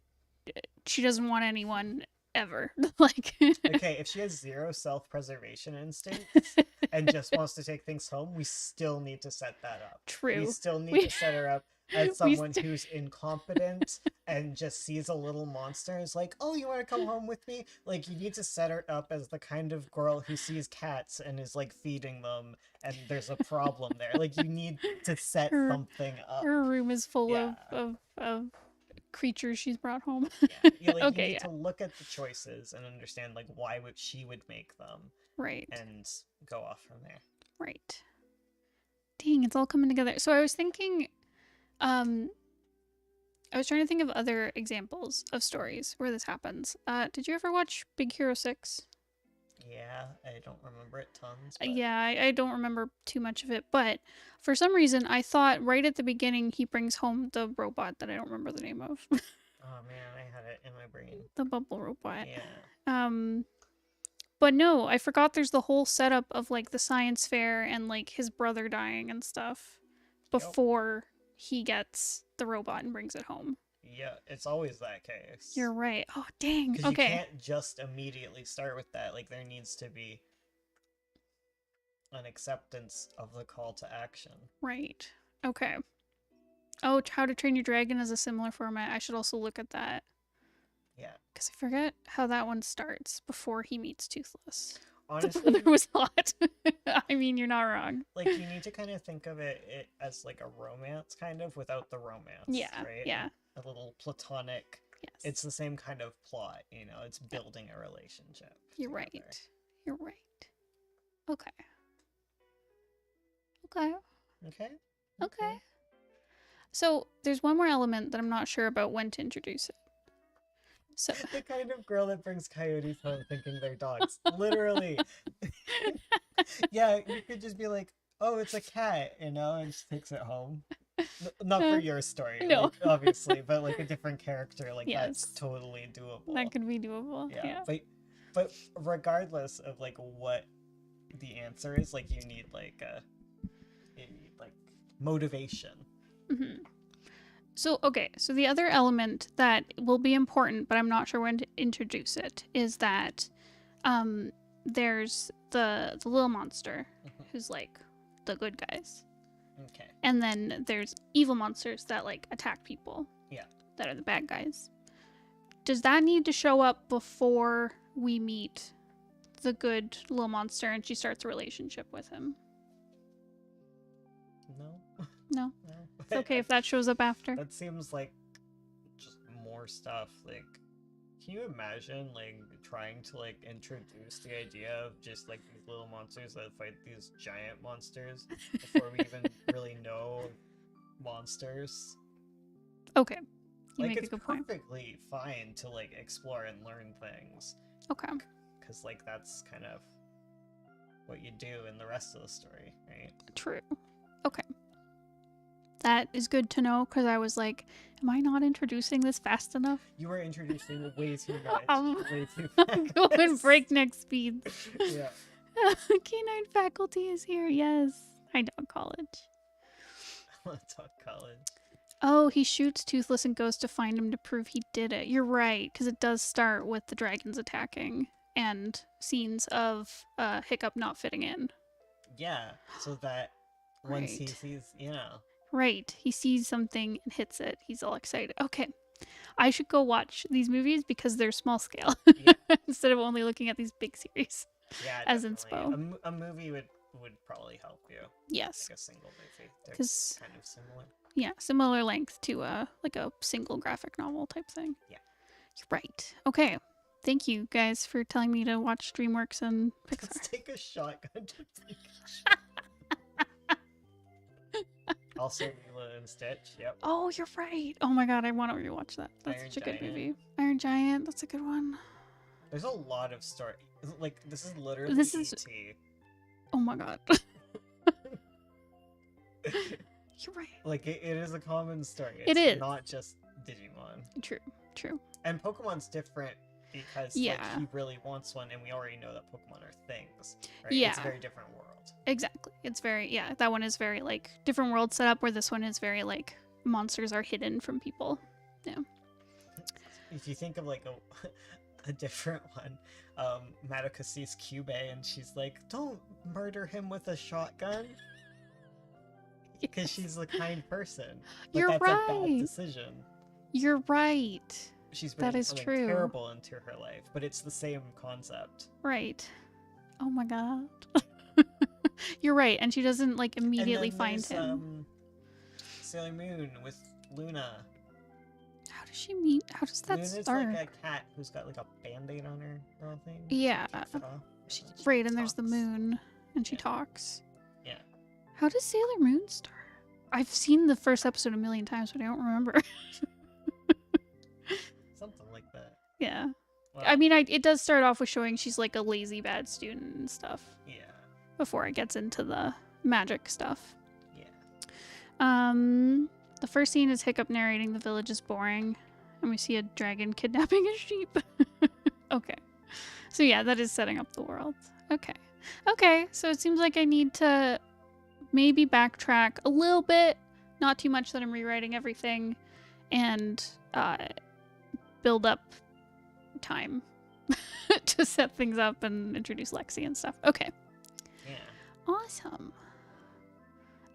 Speaker 1: doesn't want anyone ever? Like,
Speaker 2: Okay, if she has zero self-preservation instincts and just wants to take things home, we still need to set that up.
Speaker 1: true.
Speaker 2: We still need
Speaker 1: We-
Speaker 2: to set her up as
Speaker 1: we
Speaker 2: someone who's incompetent and just sees a little monster and is like, oh, you want to come home with me? Like, you need to set her up as the kind of girl who sees cats and is like feeding them, and there's a problem there. Like, you need to set
Speaker 1: Her-
Speaker 2: something up.
Speaker 1: Her room is full
Speaker 2: Yeah.
Speaker 1: of creatures she's brought home.
Speaker 2: Yeah, you
Speaker 1: Okay,
Speaker 2: need
Speaker 1: yeah.
Speaker 2: to look at the choices and understand like why she would make them,
Speaker 1: Right.
Speaker 2: and go off from there.
Speaker 1: Right. Dang, it's all coming together. So I was thinking, I was trying to think of other examples of stories where this happens. Did you ever watch Big Hero 6?
Speaker 2: Yeah, I don't remember it tons. But...
Speaker 1: Yeah, I don't remember too much of it, but for some reason I thought right at the beginning he brings home the robot that I don't remember the name of.
Speaker 2: Oh man, I had it in my brain.
Speaker 1: The bubble robot.
Speaker 2: Yeah.
Speaker 1: But no, I forgot there's the whole setup of like the science fair and like his brother dying and stuff before he gets the robot and brings it home.
Speaker 2: Yeah, it's always that case.
Speaker 1: You're right. Oh, dang.
Speaker 2: Because
Speaker 1: Okay.
Speaker 2: you can't just immediately start with that. Like, there needs to be an acceptance of the call to action.
Speaker 1: Right. Okay. Oh, How to Train Your Dragon is a similar format. I should also look at that.
Speaker 2: Yeah.
Speaker 1: Because I forget how that one starts before he meets Toothless.
Speaker 2: Honestly,
Speaker 1: The brother was hot. I mean, you're not wrong.
Speaker 2: like, you need to kind of think of it as like a romance, kind of, without the romance.
Speaker 1: Yeah,
Speaker 2: right?
Speaker 1: yeah.
Speaker 2: A little platonic.
Speaker 1: Yes.
Speaker 2: It's the same kind of plot, it's building a relationship.
Speaker 1: You're
Speaker 2: together.
Speaker 1: right. You're right. Okay. Okay.
Speaker 2: Okay.
Speaker 1: Okay. So there's one more element that I'm not sure about when to introduce it. So
Speaker 2: The kind of girl that brings coyotes home thinking they're dogs. Literally. Yeah, you could just be like, oh, it's a cat, and just takes it home. Not for your story,
Speaker 1: No.
Speaker 2: like, obviously, but like a different character, like that's
Speaker 1: Yes.
Speaker 2: totally doable.
Speaker 1: that could be doable.
Speaker 2: Yeah,
Speaker 1: Yeah.
Speaker 2: but regardless of like what the answer is, like you need like motivation.
Speaker 1: Mm-hmm. So, okay, so the other element that will be important, but I'm not sure when to introduce it, is that there's the little monster who's like the good guys.
Speaker 2: Okay.
Speaker 1: And then there's evil monsters that like attack people.
Speaker 2: Yeah.
Speaker 1: That are the bad guys. Does that need to show up before we meet the good little monster and she starts a relationship with him?
Speaker 2: No.
Speaker 1: No.
Speaker 2: No.
Speaker 1: It's okay if that shows up after.
Speaker 2: That seems like just more stuff. Like, can you imagine like trying to like introduce the idea of just like these little monsters that fight these giant monsters before we even really know monsters?
Speaker 1: Okay. You
Speaker 2: Like,
Speaker 1: make
Speaker 2: it's
Speaker 1: a good point.
Speaker 2: perfectly fine to like explore and learn things,
Speaker 1: Okay.
Speaker 2: because like that's kind of what you do in the rest of the story, right?
Speaker 1: True. Okay. That is good to know because I was like, am I not introducing this fast enough?
Speaker 2: You were introducing way too much. Way too
Speaker 1: I'm going
Speaker 2: fast.
Speaker 1: breakneck speed.
Speaker 2: Yeah.
Speaker 1: Canine faculty is here. Yes. I know, college.
Speaker 2: I want to talk college.
Speaker 1: Oh, he shoots Toothless and goes to find him to prove he did it. You're right, because it does start with the dragons attacking and scenes of Hiccup not fitting in.
Speaker 2: Yeah, so that once he
Speaker 1: Right.
Speaker 2: sees, you know.
Speaker 1: Right. He sees something and hits it. He's all excited. Okay. I should go watch these movies because they're small scale
Speaker 2: Yeah.
Speaker 1: instead of only looking at these big series.
Speaker 2: Yeah,
Speaker 1: As
Speaker 2: definitely.
Speaker 1: inspo.
Speaker 2: A movie would probably help you.
Speaker 1: Yes.
Speaker 2: Like a single movie. They're
Speaker 1: 'Cause-
Speaker 2: kind of similar.
Speaker 1: Yeah, similar length to like a single graphic novel type thing.
Speaker 2: Yeah.
Speaker 1: You're right. Okay. Thank you guys for telling me to watch DreamWorks and Pixar.
Speaker 2: Let's take a shotgun to take a shot. Also, Lilo and Stitch. Yep.
Speaker 1: Oh, you're right. Oh my god, I want to rewatch that. That's
Speaker 2: Iron
Speaker 1: such a good
Speaker 2: Giant.
Speaker 1: movie. Iron Giant, that's a good one.
Speaker 2: There's a lot of story. Like, this is literally
Speaker 1: This is-
Speaker 2: E.T.
Speaker 1: Oh my god. You're right.
Speaker 2: Like, it is a common story.
Speaker 1: It
Speaker 2: It's
Speaker 1: is.
Speaker 2: not just Digimon.
Speaker 1: True. True.
Speaker 2: And Pokemon's different because
Speaker 1: Yeah.
Speaker 2: like, he really wants one, and we already know that Pokemon are things, right? It's a
Speaker 1: Yeah.
Speaker 2: very different world.
Speaker 1: Exactly. It's very, yeah, that one is very like different world setup where this one is very like monsters are hidden from people.
Speaker 2: If you think of like a different one, Madoka sees Kyubey and she's like, "Don't murder him with a shotgun," because she's a kind person. But
Speaker 1: You're
Speaker 2: that's a bad
Speaker 1: right.
Speaker 2: decision.
Speaker 1: You're right.
Speaker 2: She's
Speaker 1: That
Speaker 2: bringing
Speaker 1: is
Speaker 2: something
Speaker 1: true.
Speaker 2: terrible into her life, but it's the same concept.
Speaker 1: Right. Oh my god. You're right. And she doesn't like immediately
Speaker 2: And then
Speaker 1: find
Speaker 2: there's,
Speaker 1: him.
Speaker 2: Sailor Moon with Luna.
Speaker 1: How does she meet? How does that
Speaker 2: Luna's
Speaker 1: start?
Speaker 2: like a cat who's got like a band-aid on her little thing.
Speaker 1: Yeah.
Speaker 2: Takes it off,
Speaker 1: She,
Speaker 2: and then she
Speaker 1: right, and there's the
Speaker 2: talks.
Speaker 1: moon, and she
Speaker 2: Yeah.
Speaker 1: talks.
Speaker 2: Yeah.
Speaker 1: How does Sailor Moon start? I've seen the first episode a million times, but I don't remember.
Speaker 2: Something like that.
Speaker 1: Yeah.
Speaker 2: Well,
Speaker 1: I mean, it does start off with showing she's like a lazy bad student and stuff
Speaker 2: yeah.
Speaker 1: before it gets into the magic stuff.
Speaker 2: Yeah.
Speaker 1: The first scene is Hiccup narrating the village is boring, and we see a dragon kidnapping a sheep. Okay. So yeah, that is setting up the world. Okay. Okay, so it seems like I need to maybe backtrack a little bit, not too much that I'm rewriting everything, and build up time to set things up and introduce Lexi and stuff. Okay.
Speaker 2: Yeah.
Speaker 1: Awesome.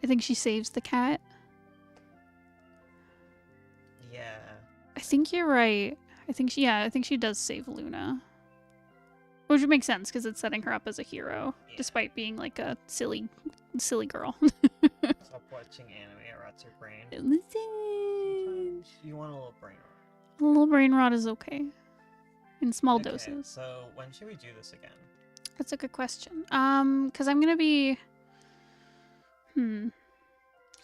Speaker 1: I think she saves the cat.
Speaker 2: Yeah.
Speaker 1: I think you're right. I think she does save Luna. Which would make sense because it's setting her up as a hero,
Speaker 2: Yeah.
Speaker 1: despite being like a silly girl.
Speaker 2: Stop watching anime, it rots your brain.
Speaker 1: Listen.
Speaker 2: Sometimes you want a little brain rot.
Speaker 1: A little brain rot is okay. In small
Speaker 2: Okay,
Speaker 1: doses.
Speaker 2: so when should we do this again?
Speaker 1: That's a good question. Because I'm gonna be
Speaker 2: Because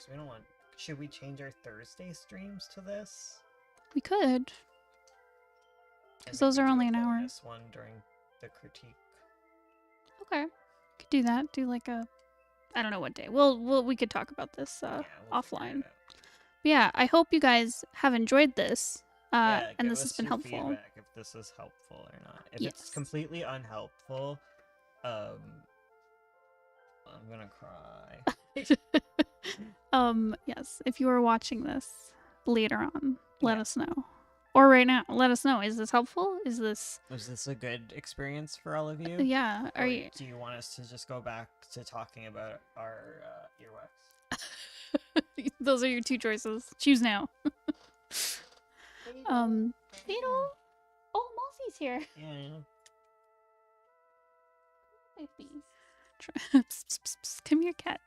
Speaker 2: we don't want. Should we change our Thursday streams to this?
Speaker 1: we could.
Speaker 2: And
Speaker 1: 'Cause those
Speaker 2: maybe
Speaker 1: are
Speaker 2: do
Speaker 1: only
Speaker 2: a
Speaker 1: an hour.
Speaker 2: bonus one during the critique.
Speaker 1: Okay. Could do that. Do like a I don't know what day. We could talk about this
Speaker 2: Yeah, we'll figure
Speaker 1: offline.
Speaker 2: it out.
Speaker 1: Yeah, I hope you guys have enjoyed this.
Speaker 2: Yeah,
Speaker 1: And
Speaker 2: give
Speaker 1: this has
Speaker 2: us
Speaker 1: been
Speaker 2: your
Speaker 1: helpful.
Speaker 2: feedback if this is helpful or not. If it's
Speaker 1: Yes.
Speaker 2: completely unhelpful, I'm gonna cry.
Speaker 1: Yes, if you are watching this later on, let
Speaker 2: Yeah.
Speaker 1: us know. Or right now, let us know. Is this helpful? Is this
Speaker 2: Was this a good experience for all of you?
Speaker 1: yeah, are
Speaker 2: Or
Speaker 1: you
Speaker 2: do you want us to just go back to talking about our earwax?
Speaker 1: those are your two choices. Choose now. Fatal. Oh, Mossie's here.
Speaker 2: Yeah.
Speaker 1: Baby. Psst, psst, psst, psst. Come here, cat.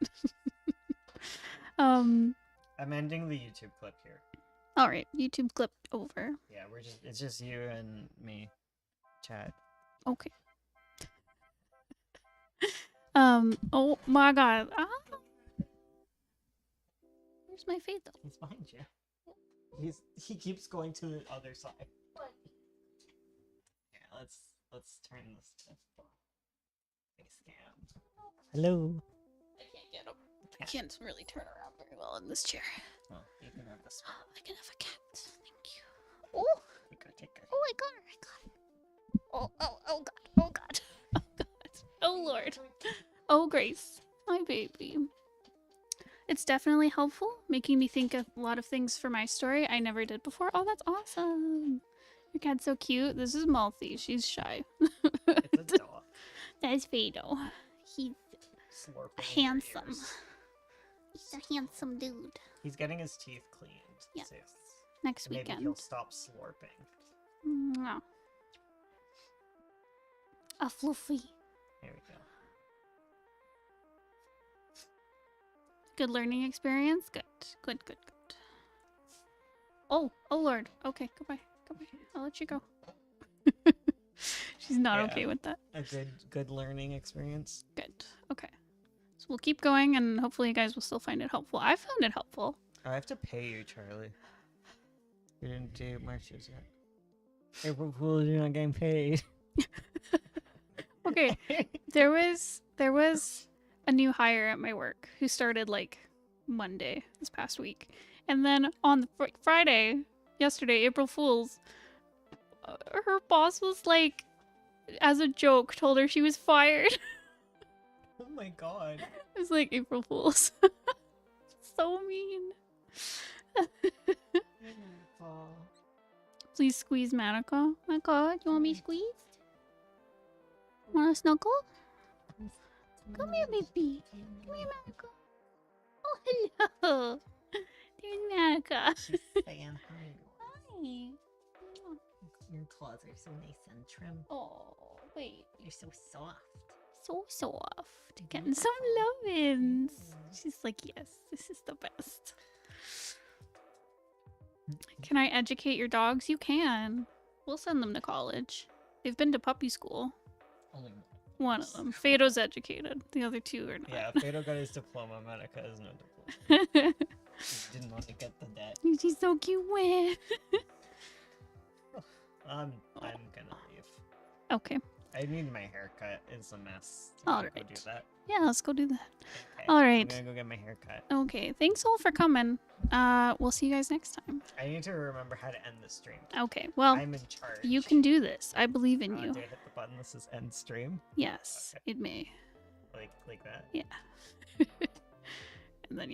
Speaker 2: I'm ending the YouTube clip here.
Speaker 1: All right, YouTube clip over.
Speaker 2: Yeah, it's just you and me, Chad.
Speaker 1: Okay. Oh my God. Ah. Where's my Fatal?
Speaker 2: He's behind you. He keeps going to the other side. Yeah, let's turn this to face cam. Hello.
Speaker 1: I can't get him. I can't really turn around very well in this chair.
Speaker 2: Oh, you can have this one.
Speaker 1: I can have a cat. Thank you. Oh,
Speaker 2: Take her.
Speaker 1: oh, I got her. I got her. Oh, oh, oh God. Oh God. Oh God. Oh Lord. Oh Grace, my baby. It's definitely helpful, making me think of a lot of things for my story I never did before. Oh, that's awesome. Your cat's so cute. This is Malthy. She's shy.
Speaker 2: It's a dog.
Speaker 1: That's Fatal. He's
Speaker 2: Slurping in your
Speaker 1: handsome.
Speaker 2: ears.
Speaker 1: He's a handsome dude.
Speaker 2: He's getting his teeth cleaned.
Speaker 1: Yeah.
Speaker 2: So
Speaker 1: Next
Speaker 2: maybe
Speaker 1: weekend.
Speaker 2: he'll stop slurping.
Speaker 1: Mwah. A fluffy.
Speaker 2: There we go.
Speaker 1: Good learning experience. Good. Good, good, good. Oh, oh Lord. Okay, goodbye. Goodbye. I'll let you go. She's not
Speaker 2: Yeah.
Speaker 1: okay with that.
Speaker 2: A good learning experience.
Speaker 1: Good. Okay. So we'll keep going and hopefully you guys will still find it helpful. I found it helpful.
Speaker 2: I have to pay you, Charlie. You didn't do marches yet. April Fools, you're not getting paid.
Speaker 1: Okay. There was a new hire at my work who started like Monday this past week. And then on the Friday, yesterday, April Fool's, her boss was like, as a joke, told her she was fired.
Speaker 2: Oh my god.
Speaker 1: It was like April Fool's. So mean. Please squeeze Manica. Manica, you want me squeezed? Want to snuggle? Come here, baby. Come here, Manica. Oh, hello. There's Manica.
Speaker 2: She's saying hi.
Speaker 1: Hi.
Speaker 2: Your claws are so nice and trim.
Speaker 1: Oh, wait.
Speaker 2: You're so soft.
Speaker 1: So soft. Getting some lovins. She's like, yes, this is the best. Can I educate your dogs? You can. We'll send them to college. They've been to puppy school.
Speaker 2: Only
Speaker 1: One of them. Fado's educated. The other two are not.
Speaker 2: yeah, Fado got his diploma. Monica has no diploma. She didn't want to get the debt.
Speaker 1: She's so cute. Where?
Speaker 2: I'm gonna leave.
Speaker 1: Okay.
Speaker 2: I need my haircut. It's a mess.
Speaker 1: All
Speaker 2: Go
Speaker 1: right.
Speaker 2: do that.
Speaker 1: Yeah, let's go do that.
Speaker 2: Okay.
Speaker 1: All
Speaker 2: I'm
Speaker 1: right.
Speaker 2: gonna go get my haircut.
Speaker 1: Okay. Thanks all for coming. We'll see you guys next time.
Speaker 2: I need to remember how to end the stream.
Speaker 1: Okay. Well,
Speaker 2: I'm in charge.
Speaker 1: you can do this. I believe in you.
Speaker 2: Do I hit the button that says end stream?
Speaker 1: Yes, it may.
Speaker 2: Like that?
Speaker 1: Yeah. And then